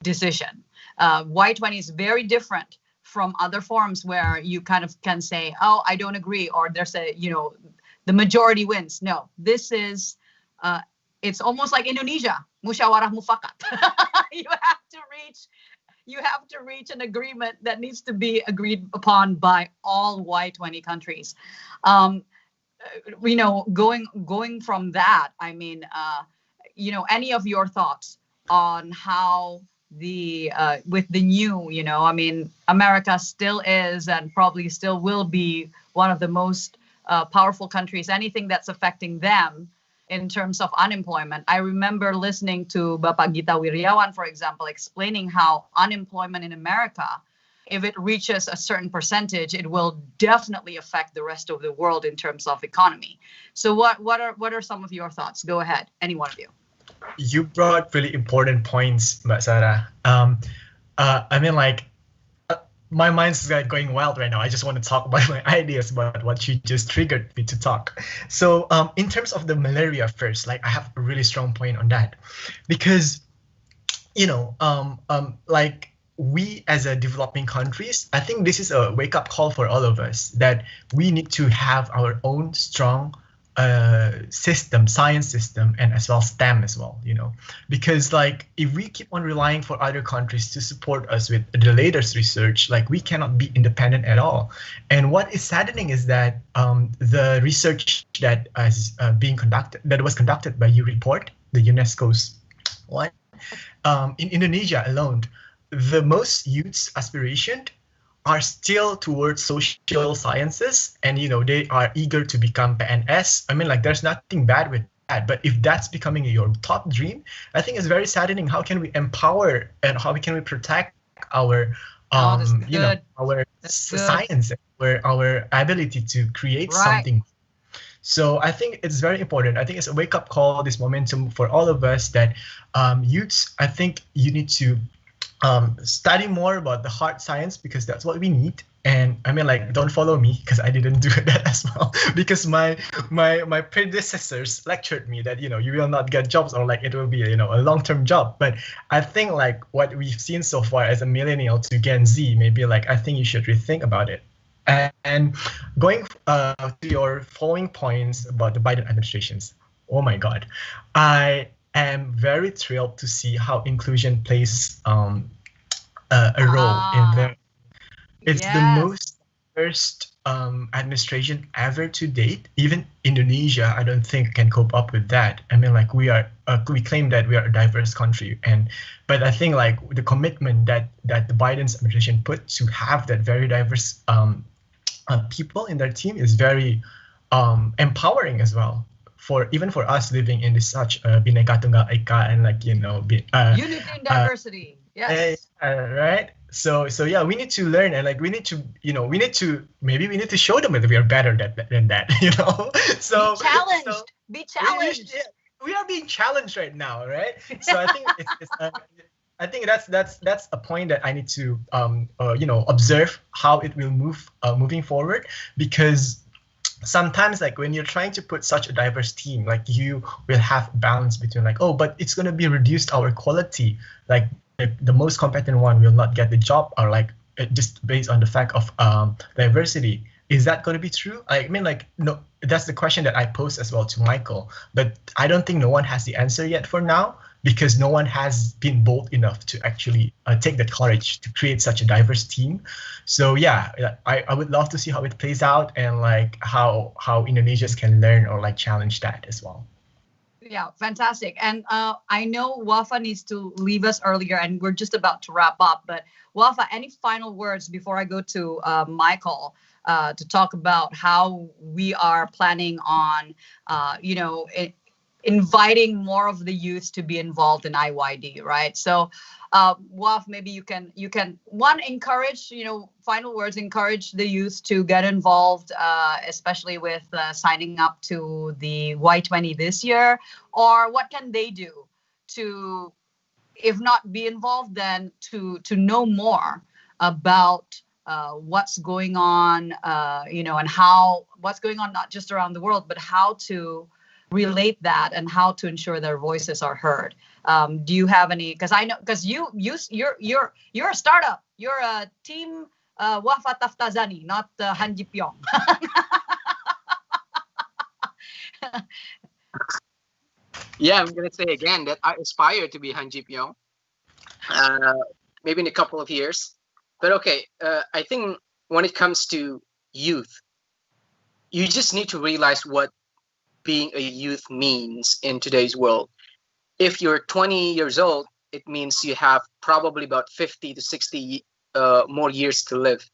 decision. Y20 is very different from other forums where you kind of can say, oh, I don't agree, or there's the majority wins. No, this is, it's almost like Indonesia, musyawarah mufakat. You have to reach an agreement that needs to be agreed upon by all Y20 countries. Going from that, I mean, any of your thoughts on how with the new, I mean, America still is and probably still will be one of the most powerful countries, anything that's affecting them in terms of unemployment. I remember listening to Bapak Gita Wirjawan, for example, explaining how unemployment in America, if it reaches a certain percentage, it will definitely affect the rest of the world in terms of economy. So what are some of your thoughts? Go ahead, any one of you. You brought really important points, Mbak Sara. I mean, like, my mind's going wild right now. I just want to talk about my ideas about what you just triggered me to talk. So in terms of the malaria first, like, I have a really strong point on that, because, like, we as a developing countries, I think this is a wake-up call for all of us, that we need to have our own strong system, science system, and as well STEM as well, because like if we keep on relying for other countries to support us with the latest research, like we cannot be independent at all. And what is saddening is that the research that is that was conducted by U-Report, the UNESCO's one, in Indonesia alone, the most youth's aspiration are still towards social sciences, and they are eager to become PNS. I mean, like, there's nothing bad with that, but if that's becoming your top dream, I think it's very saddening. How can we empower and how can we protect our our science, our ability to create something? So I think it's very important. I think it's a wake-up call, this momentum for all of us, that youths, I think you need to study more about the hard science, because that's what we need. And I mean, like, don't follow me because I didn't do that as well, because my predecessors lectured me that you will not get jobs, or like it will be a long-term job. But I think like what we've seen so far as a millennial to Gen Z, maybe like I think you should rethink about it. And going to your following points about the Biden administrations, oh my God, I am very thrilled to see how inclusion plays a role in there. It's the most first administration ever to date. Even Indonesia, I don't think, can cope up with that. I mean, like, we claim that we are a diverse country, but I think like the commitment that the Biden's administration put to have that very diverse people in their team is very empowering as well. Even for us living in such Bhinneka Tunggal Ika, and like unity and diversity. Yes. Right. So yeah, we need to learn, and like we need to show them that we are better than that. So be challenged. We are being challenged right now, right? So I think I think that's a point that I need to observe how it will moving forward, because sometimes like when you're trying to put such a diverse team, like you will have balance between like, oh, but it's going to be reduced our quality, like the most competent one will not get the job, or like just based on the fact of diversity. Is that going to be true? I mean, like, no, that's the question that I posed as well to Michael, but I don't think no one has the answer yet for now, because no one has been bold enough to actually take that courage to create such a diverse team. So yeah, I would love to see how it plays out, and like how Indonesians can learn or like challenge that as well. Yeah, fantastic. And I know Wafa needs to leave us earlier, and we're just about to wrap up. But Wafa, any final words before I go to Michael to talk about how we are planning on, inviting more of the youth to be involved in IYD, right? So, Waf, maybe you can encourage, final words, encourage the youth to get involved, especially with signing up to the Y20 this year, or what can they do to, if not be involved, then to know more about what's going on, and how what's going on not just around the world, but how to relate that and how to ensure their voices are heard. Do you have any? Because I know, because you're a startup. You're a team Wafa Taftazani, not Han Ji Pyong. Yeah, I'm gonna say again that I aspire to be Han Ji Pyong, maybe in a couple of years. But okay, I think when it comes to youth, you just need to realize what being a youth means in today's world. If you're 20 years old, it means you have probably about 50 to 60 more years to live.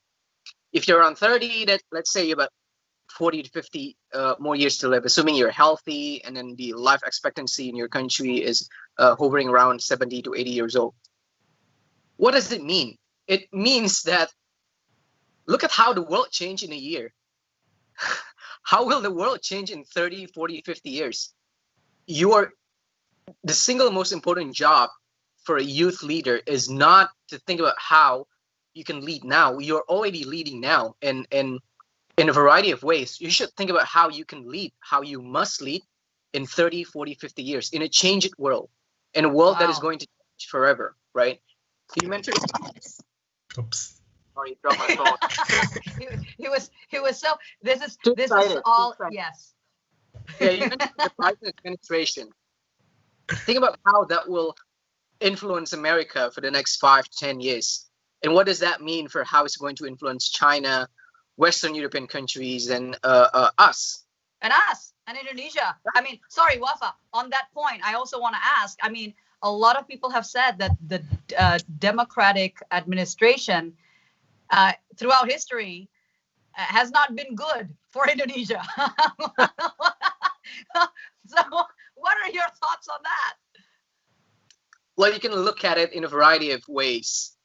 If you're around 30, let's say about 40 to 50 more years to live, assuming you're healthy, and then the life expectancy in your country is hovering around 70 to 80 years old. What does it mean? It means that look at how the world changed in a year. How will the world change in 30, 40, 50 years? The single most important job for a youth leader is not to think about how you can lead now. You're already leading now, and in a variety of ways. You should think about how you can lead, how you must lead in 30, 40, 50 years in a changed world, in a world that is going to change forever, right? You mentioned. Oops. Sorry, dropped my phone. he was so. This is all. Yes. Yeah, you mentioned the Biden administration. Think about how that will influence America for the next 5 to 10 years. And what does that mean for how it's going to influence China, Western European countries, and us? And us and Indonesia. I mean, sorry, Wafa. On that point, I also want to ask. I mean, a lot of people have said that the Democratic administration throughout history has not been good for Indonesia. So, what are your thoughts on that? Well, you can look at it in a variety of ways.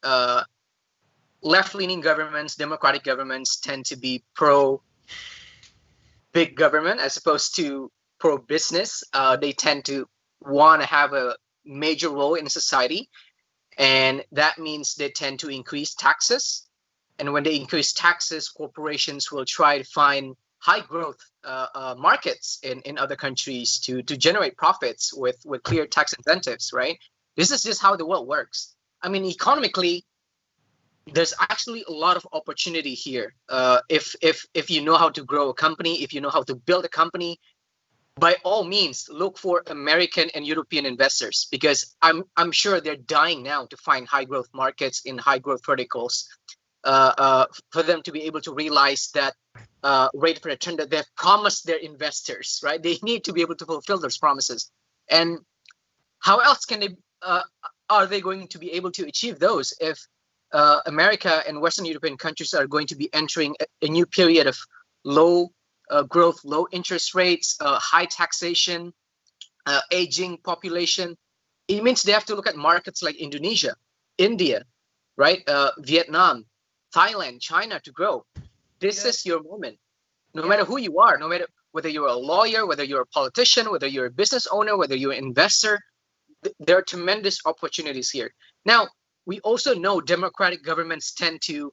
Left-leaning governments, democratic governments tend to be pro-big government as opposed to pro-business. They tend to want to have a major role in society, and that means they tend to increase taxes. And when they increase taxes, corporations will try to find high growth markets in other countries to generate profits with clear tax incentives, right? This is just how the world works. I mean, economically, there's actually a lot of opportunity here. If you know how to grow a company, if you know how to build a company, by all means, look for American and European investors, because I'm sure they're dying now to find high growth markets in high growth verticals, for them to be able to realize that rate of return that they've promised their investors, right? They need to be able to fulfill those promises. And how else can they are they going to be able to achieve those if America and Western European countries are going to be entering a new period of low growth, low interest rates, high taxation, aging population? It means they have to look at markets like Indonesia, India, right? Vietnam, Thailand, China to grow. This is your moment. No matter who you are, no matter whether you're a lawyer, whether you're a politician, whether you're a business owner, whether you're an investor, there are tremendous opportunities here. Now, we also know democratic governments tend to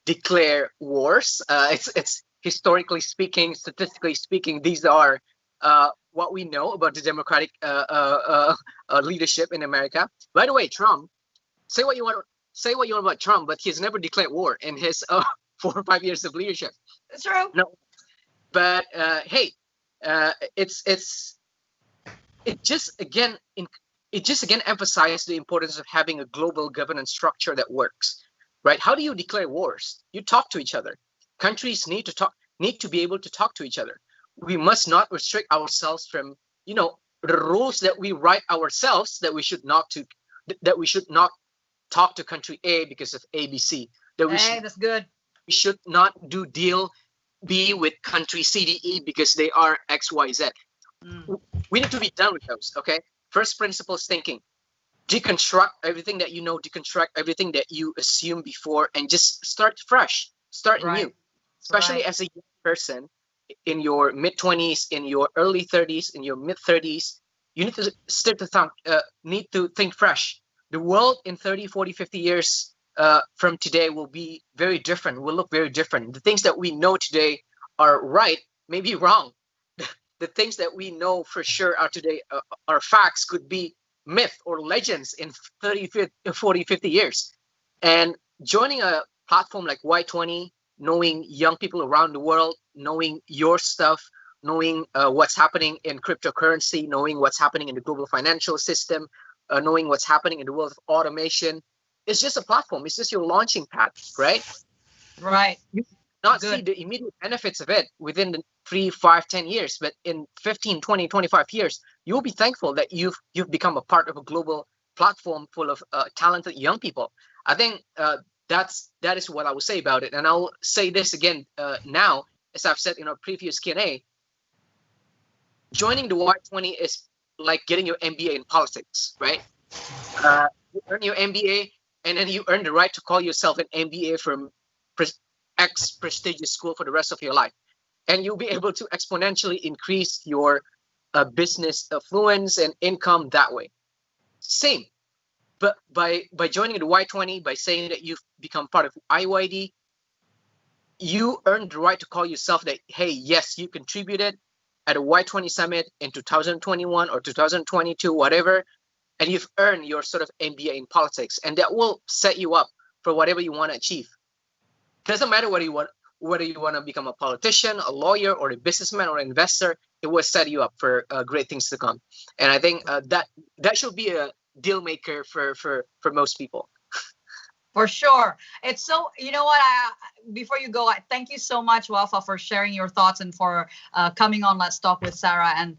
declare wars. It's historically speaking, statistically speaking, these are what we know about the democratic leadership in America. By the way, Trump, say what you want about Trump, but he's never declared war in his 4 or 5 years of leadership. It's true. No, but hey, it just again emphasizes the importance of having a global governance structure that works, right? How do you declare wars? You talk to each other. Countries need to be able to talk to each other. We must not restrict ourselves from, the rules that we write ourselves, that we should not talk to country A because of ABC. That's good. We should not do deal B with country CDE because they are XYZ. We need to be done with those, okay? First principles thinking. Deconstruct everything that you know, deconstruct everything that you assumed before, and just start fresh, start new. Especially as a young person in your mid-20s, in your early 30s, in your mid-30s, you need to think fresh. The world in 30, 40, 50 years from today will be very different, will look very different. The things that we know today are right, may be wrong. The things that we know for sure are today are facts, could be myth or legends in 30, 40, 50 years. And joining a platform like Y20, knowing young people around the world, knowing your stuff, knowing what's happening in cryptocurrency, knowing what's happening in the global financial system, knowing what's happening in the world of automation, it's just a platform. It's just your launching pad, right? Right. You not see the immediate benefits of it within the 3, 5, 10 years, but in 15, 20, 25 years, you'll be thankful that you've become a part of a global platform full of talented young people. I think that is what I would say about it. And I'll say this again now, as I've said in our previous Q&A. Joining the Y20 is like getting your MBA in politics, right? You earn your MBA, and then you earn the right to call yourself an MBA from X prestigious school for the rest of your life. And you'll be able to exponentially increase your business affluence and income that way. Same. But by joining the Y20, by saying that you've become part of IYD, you earn the right to call yourself that, hey, yes, you contributed at a Y20 summit in 2021 or 2022, whatever, and you've earned your sort of MBA in politics, and that will set you up for whatever you want to achieve. Doesn't matter whether you want to become a politician, a lawyer, or a businessman or an investor. it will set you up for great things to come. And I think that should be a deal maker for most people. For sure. It's so, you know what, before you go, I thank you so much, Wafa, for sharing your thoughts and for coming on Let's Talk with Sara. And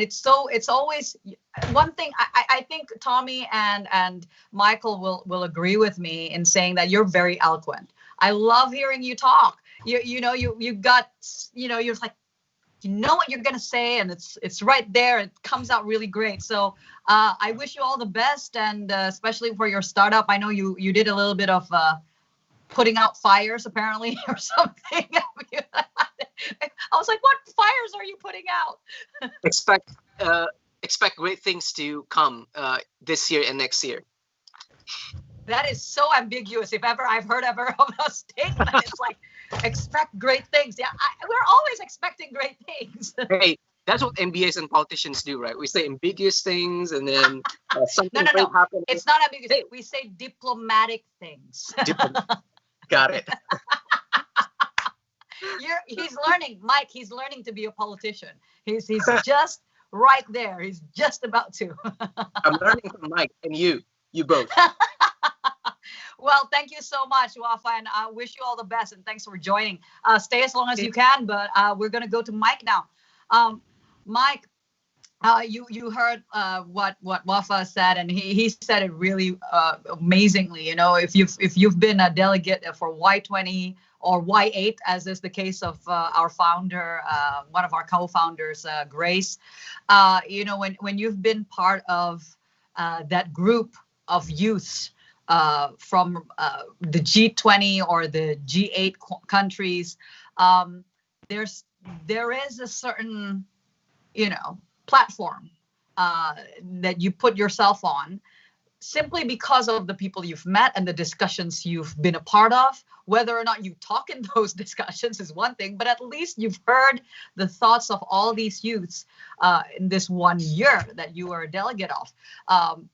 it's always one thing. I think Tommy and Michael will agree with me in saying that you're very eloquent. I love hearing you talk. You got, you're like, you know what you're gonna say, and it's right there. It comes out really great. So I wish you all the best, and especially for your startup. I know you did a little bit of putting out fires apparently or something. I was like, what fires are you putting out? Expect great things to come this year and next year. That is so ambiguous. If ever I've heard of a statement, it's like, expect great things. Yeah, we're always expecting great things. Hey, that's what MBAs and politicians do, right? We say ambiguous things, and then something no. happens. It's not ambiguous. Hey. We say diplomatic things. Got it. He's learning, Mike. He's learning to be a politician. He's just right there. He's just about to. I'm learning from Mike and you both. Well, thank you so much, Wafa, and I wish you all the best, and thanks for joining. Stay as long as you can, but we're going to go to Mike now. Mike, you heard what Wafa said, and he said it really amazingly. If you've been a delegate for Y20 or Y8, as is the case of our founder, one of our co-founders, Grace, when you've been part of that group of youths from the G20 or the G8 countries, there is a certain, platform that you put yourself on simply because of the people you've met and the discussions you've been a part of. Whether or not you talk in those discussions is one thing, but at least you've heard the thoughts of all these youths in this 1 year that you were a delegate of.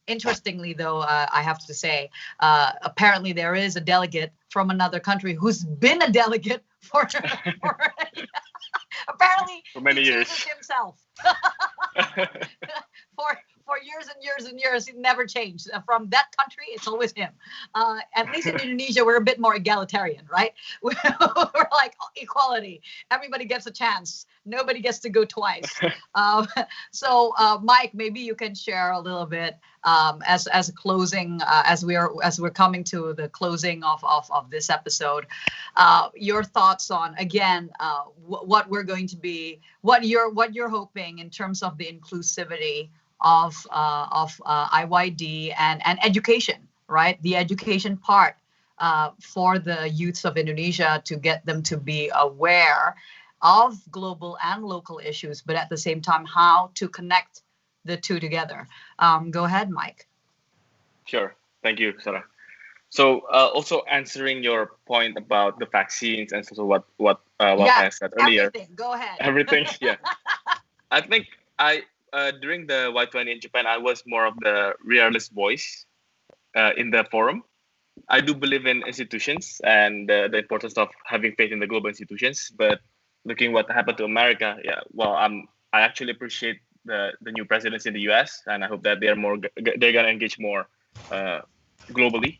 Interestingly, though, I have to say, apparently there is a delegate from another country who's been a delegate for apparently for many years himself. For years and years and years, it never changed. From that country, it's always him. At least in Indonesia, we're a bit more egalitarian, right? We're like equality. Everybody gets a chance. Nobody gets to go twice. So, Mike, maybe you can share a little bit as a closing, as we're coming to the closing of this episode. Your thoughts on, again, what we're going to be, what you're hoping in terms of the inclusivity of IYD and education, right? The education part for the youths of Indonesia, to get them to be aware of global and local issues, but at the same time, how to connect the two together. Go ahead, Mike. Sure. Thank you, Sara. So also answering your point about the vaccines and so what I said earlier. Everything. Go ahead. Everything. Yeah. I think during the Y20 in Japan, I was more of the realist voice in the forum. I do believe in institutions and the importance of having faith in the global institutions. But looking what happened to America, I actually appreciate the new presidents in the U.S. and I hope that they're gonna engage more globally.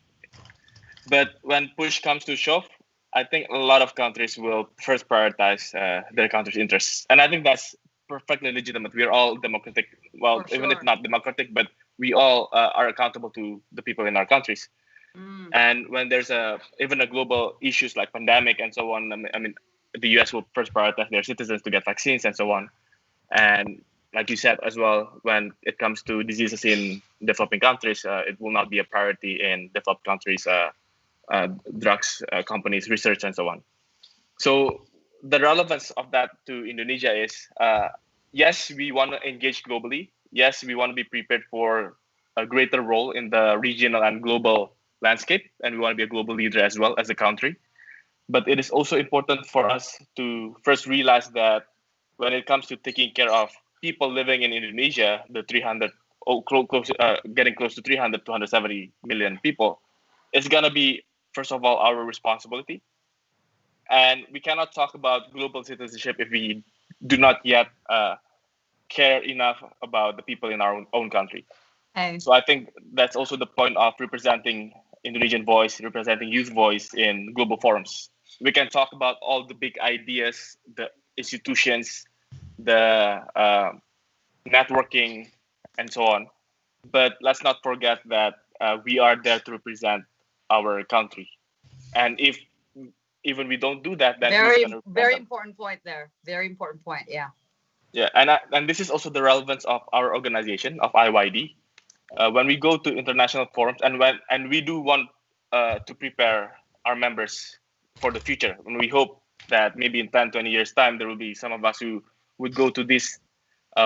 But when push comes to shove, I think a lot of countries will first prioritize their country's interests, and I think that's perfectly legitimate. We're all democratic. Well, even if not democratic, but we all are accountable to the people in our countries. And when there's even a global issues like pandemic and so on, I mean, the US will first prioritize their citizens to get vaccines and so on. And like you said as well, when it comes to diseases in developing countries, it will not be a priority in developed countries, drugs companies, research, and so on. So the relevance of that to Indonesia is, yes, we want to engage globally. Yes, we want to be prepared for a greater role in the regional and global landscape, and we want to be a global leader as well as a country. But it is also important for us to first realize that when it comes to taking care of people living in Indonesia, the getting close to 300, 270 million people, it's going to be, first of all, our responsibility. And we cannot talk about global citizenship if we do not yet care enough about the people in our own country. Hey. So I think that's also the point of representing Indonesian voice, representing youth voice in global forums. We can talk about all the big ideas, the institutions, the networking, and so on. But let's not forget that we are there to represent our country. And if even we don't do that, then who's gonna represent Very them? important point there. Very important point. Yeah. Yeah, and this is also the relevance of our organization of IYD. When we go to international forums and we do want to prepare our members for the future, and we hope that maybe in 10, 20 years time there will be some of us who would go to these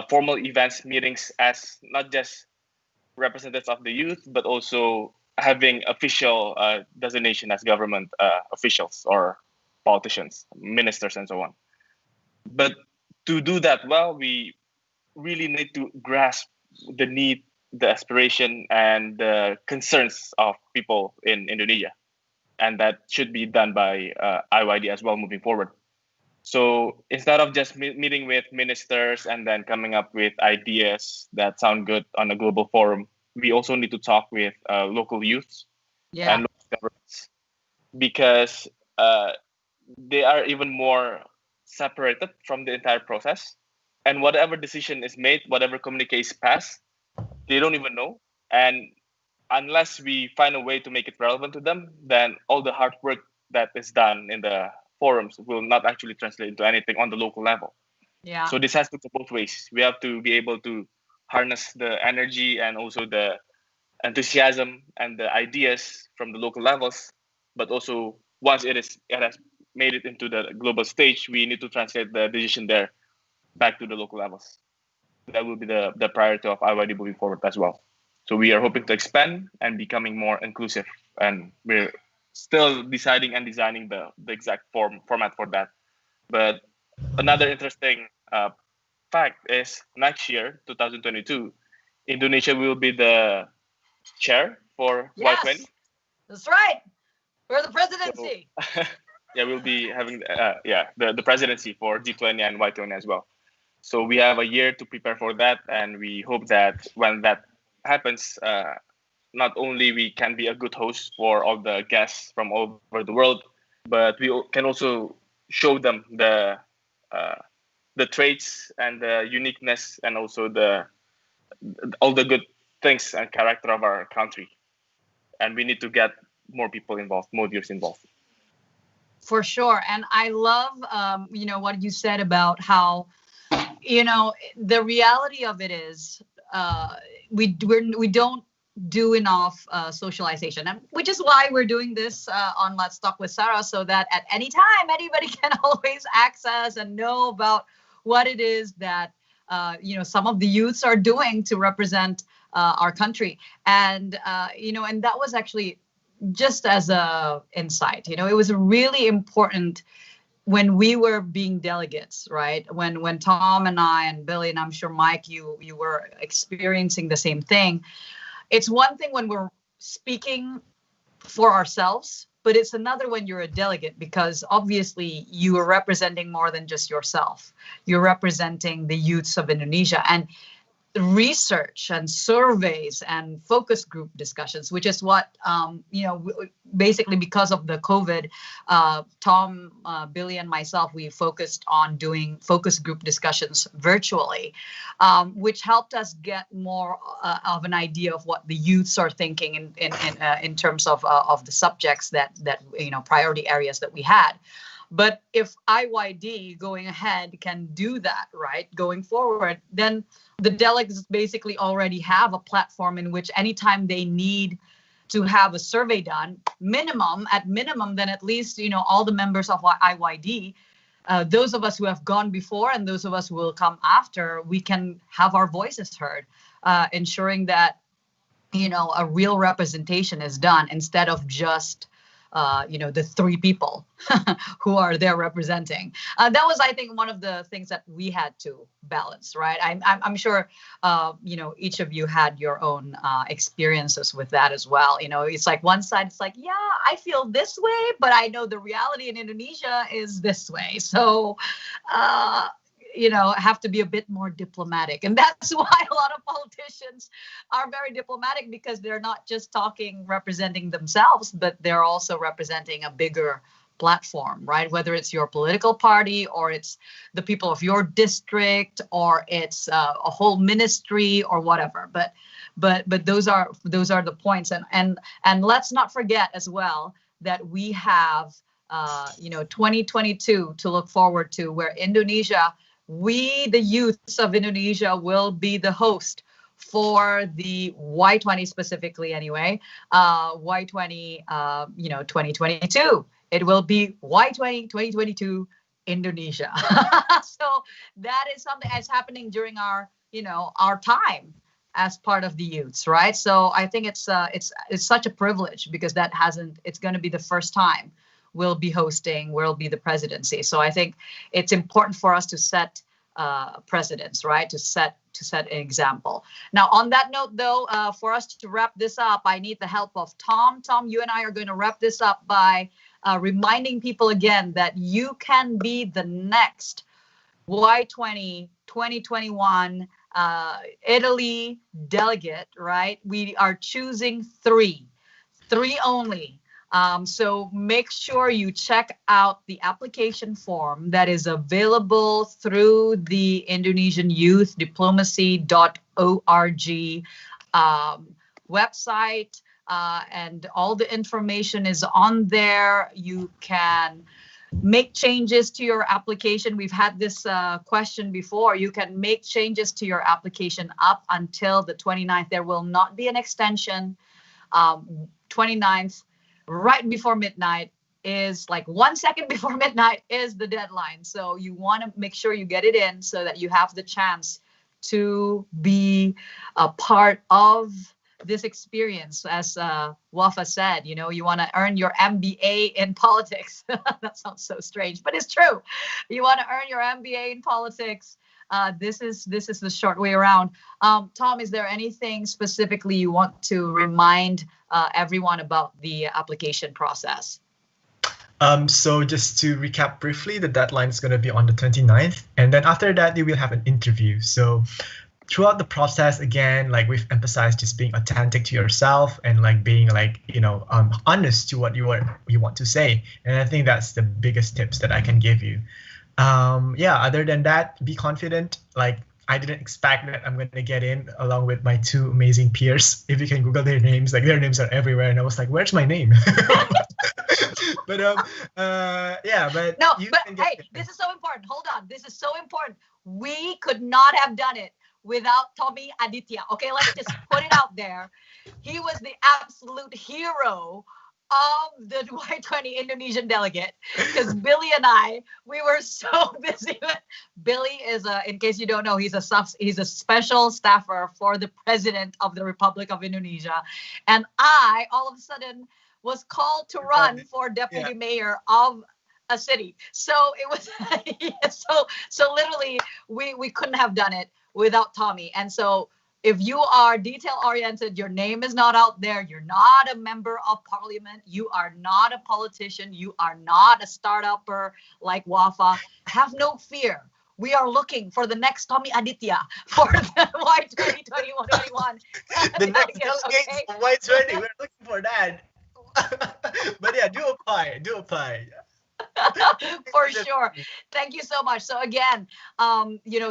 formal events, meetings as not just representatives of the youth, but also having official designation as government officials or politicians, ministers, and so on. But to do that well, we really need to grasp the need, the aspiration, and the concerns of people in Indonesia. And that should be done by IYD as well moving forward. So instead of just meeting with ministers and then coming up with ideas that sound good on a global forum, we also need to talk with local youths and local governments, because they are even more separated from the entire process. And whatever decision is made, whatever communique is passed, they don't even know. And unless we find a way to make it relevant to them, then all the hard work that is done in the forums will not actually translate into anything on the local level. Yeah. So this has to go both ways. We have to be able to harness the energy and also the enthusiasm and the ideas from the local levels, but also once it has made it into the global stage, we need to translate the decision there back to the local levels. That will be the priority of IYD moving forward as well. So we are hoping to expand and becoming more inclusive, and we're still deciding and designing the exact format for that. But another interesting fact is next year, 2022, Indonesia will be the chair for Y20. That's right. For the presidency. So, yeah, we'll be having the presidency for G20 and Y20 as well. So we have a year to prepare for that, and we hope that when that happens, not only we can be a good host for all the guests from all over the world, but we can also show them the traits and the uniqueness and also all the good things and character of our country. And we need to get more people involved, more viewers involved. For sure. And I love, what you said about how, the reality of it is we don't do enough socialization, and which is why we're doing this on Let's Talk with Sara, so that at any time anybody can always access and know about what it is that some of the youths are doing to represent our country. And and that was actually just as a insight. It was really important when we were being delegates, right? When Tom and I and Billy, and I'm sure Mike, you were experiencing the same thing. It's one thing when we're speaking for ourselves, but it's another when you're a delegate, because obviously you are representing more than just yourself. You're representing the youths of Indonesia, and research and surveys and focus group discussions, which is what basically because of the COVID, Tom, Billy, and myself, we focused on doing focus group discussions virtually, which helped us get more of an idea of what the youths are thinking in terms of the subjects that priority areas that we had. But if IYD going ahead can do that, right, going forward, then the delegates basically already have a platform in which anytime they need to have a survey done, at minimum, then at least, all the members of IYD, those of us who have gone before and those of us who will come after, we can have our voices heard, ensuring that, a real representation is done instead of just the three people who are there representing. That was, I think, one of the things that we had to balance, right? I'm sure, each of you had your own experiences with that as well. It's like one side, it's like, yeah, I feel this way, but I know the reality in Indonesia is this way. So have to be a bit more diplomatic. And that's why a lot of politicians are very diplomatic, because they're not just representing themselves, but they're also representing a bigger platform, right? Whether it's your political party, or it's the people of your district, or it's a whole ministry, or whatever. But those are the points. And let's not forget as well that we have 2022 to look forward to, where Indonesia, we, the youths of Indonesia, will be the host for the Y20 specifically anyway, Y20, 2022. It will be Y20 2022 Indonesia. So that is something that's happening during our time as part of the youths, right? So I think it's such a privilege, because it's going to be the first time we'll be the presidency. So I think it's important for us to set precedents, right? To set an example. Now, on that note, though, for us to wrap this up, I need the help of Tom. Tom, you and I are going to wrap this up by reminding people again that you can be the next Y20 2021 Italy delegate, right? We are choosing three only. So make sure you check out the application form that is available through the Indonesian Youth Diplomacy.org website, and all the information is on there. You can make changes to your application. We've had this question before. You can make changes to your application up until the 29th. There will not be an extension. 29th, right before midnight, is like 1 second before midnight is the deadline. So you want to make sure you get it in so that you have the chance to be a part of this experience. As Wafa said, you want to earn your MBA in politics. That sounds so strange, but it's true. You want to earn your MBA in politics. This is the short way around. Tom, is there anything specifically you want to remind everyone about the application process? So just to recap briefly, the deadline is going to be on the 29th. And then after that, you will have an interview. So throughout the process, again, like we've emphasized, just being authentic to yourself and like being honest to what you want to say. And I think that's the biggest tips that I can give you. Other than that, be confident. Like, I didn't expect that I'm going to get in along with my two amazing peers. If you can Google their names, like their names are everywhere. And I was like, where's my name? But hey, this is so important. Hold on. This is so important. We could not have done it without Tommy Aditya. Okay, let's just put it out there. He was the absolute hero of the Y20 Indonesian delegate, because Billy and I, we were so busy. Billy is in case you don't know, he's a special staffer for the president of the Republic of Indonesia, and I all of a sudden was called to run for deputy mayor of a city. So it was so literally we couldn't have done it without Tommy. And so if you are detail oriented, your name is not out there, you're not a member of parliament, you are not a politician, you are not a startupper like Wafa, have no fear. We are looking for the next Tommy Aditya for the Y20 2021. The next delegate for Y20, we're looking for that. But yeah, do apply. For sure. Thank you so much. So again,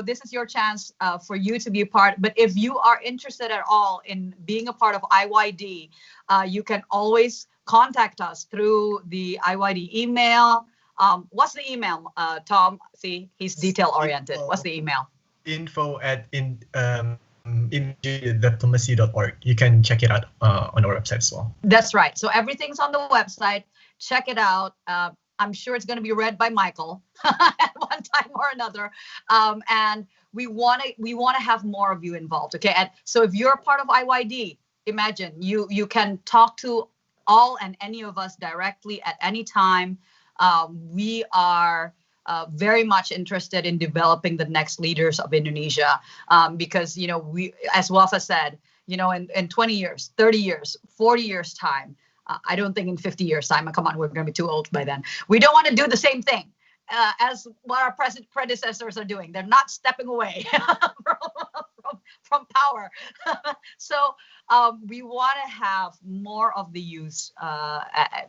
this is your chance for you to be a part. But if you are interested at all in being a part of IYD, you can always contact us through the IYD email. What's the email, Tom? See, he's detail oriented. What's the email? info@indonesiandiplomacy.org. You can check it out on our website as well. That's right. So everything's on the website. Check it out. I'm sure it's going to be read by Michael at one time or another. And we want to have more of you involved. Okay. And so if you're a part of IYD, imagine you can talk to all and any of us directly at any time. We are very much interested in developing the next leaders of Indonesia, because, we, as Wafa said, in 20 years, 30 years, 40 years time, I don't think in 50 years time, come on, we're going to be too old by then. We don't want to do the same thing as what our predecessors are doing. They're not stepping away from power. So we want to have more of the youth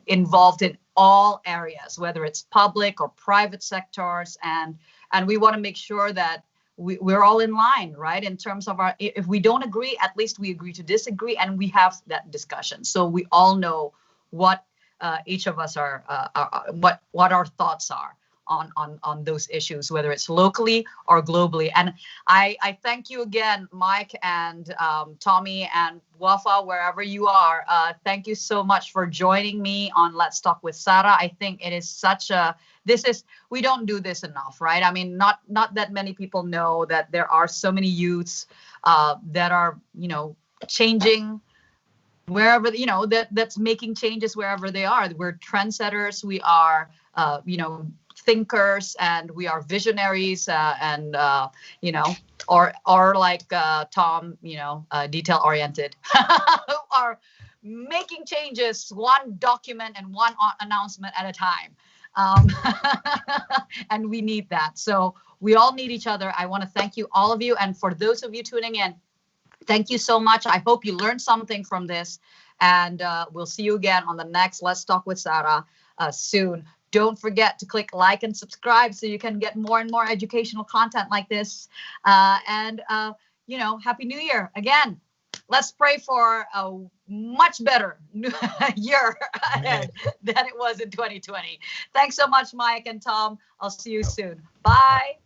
involved in all areas, whether it's public or private sectors, and we want to make sure that we're all in line, right? In terms of if we don't agree, at least we agree to disagree, and we have that discussion, so we all know what each of us are, what our thoughts are on those issues, whether it's locally or globally. And I thank you again, Mike and Tommy and Wafa, wherever you are. Thank you so much for joining me on Let's Talk with Sara. I think it is we don't do this enough, right? I mean, not that many people know that there are so many youths that are, changing wherever, that's making changes wherever they are. We're trendsetters. We are, thinkers, and we are visionaries, and or like Tom, detail oriented, who are making changes one document and one announcement at a time. And we need that. So we all need each other. I want to thank you, all of you, and for those of you tuning in, thank you so much. I hope you learned something from this, and we'll see you again on the next Let's Talk with Sara soon. Don't forget to click like and subscribe so you can get more and more educational content like this. And Happy New Year again. Let's pray for a much better year ahead than it was in 2020. Thanks so much, Mike and Tom. I'll see you soon. Bye.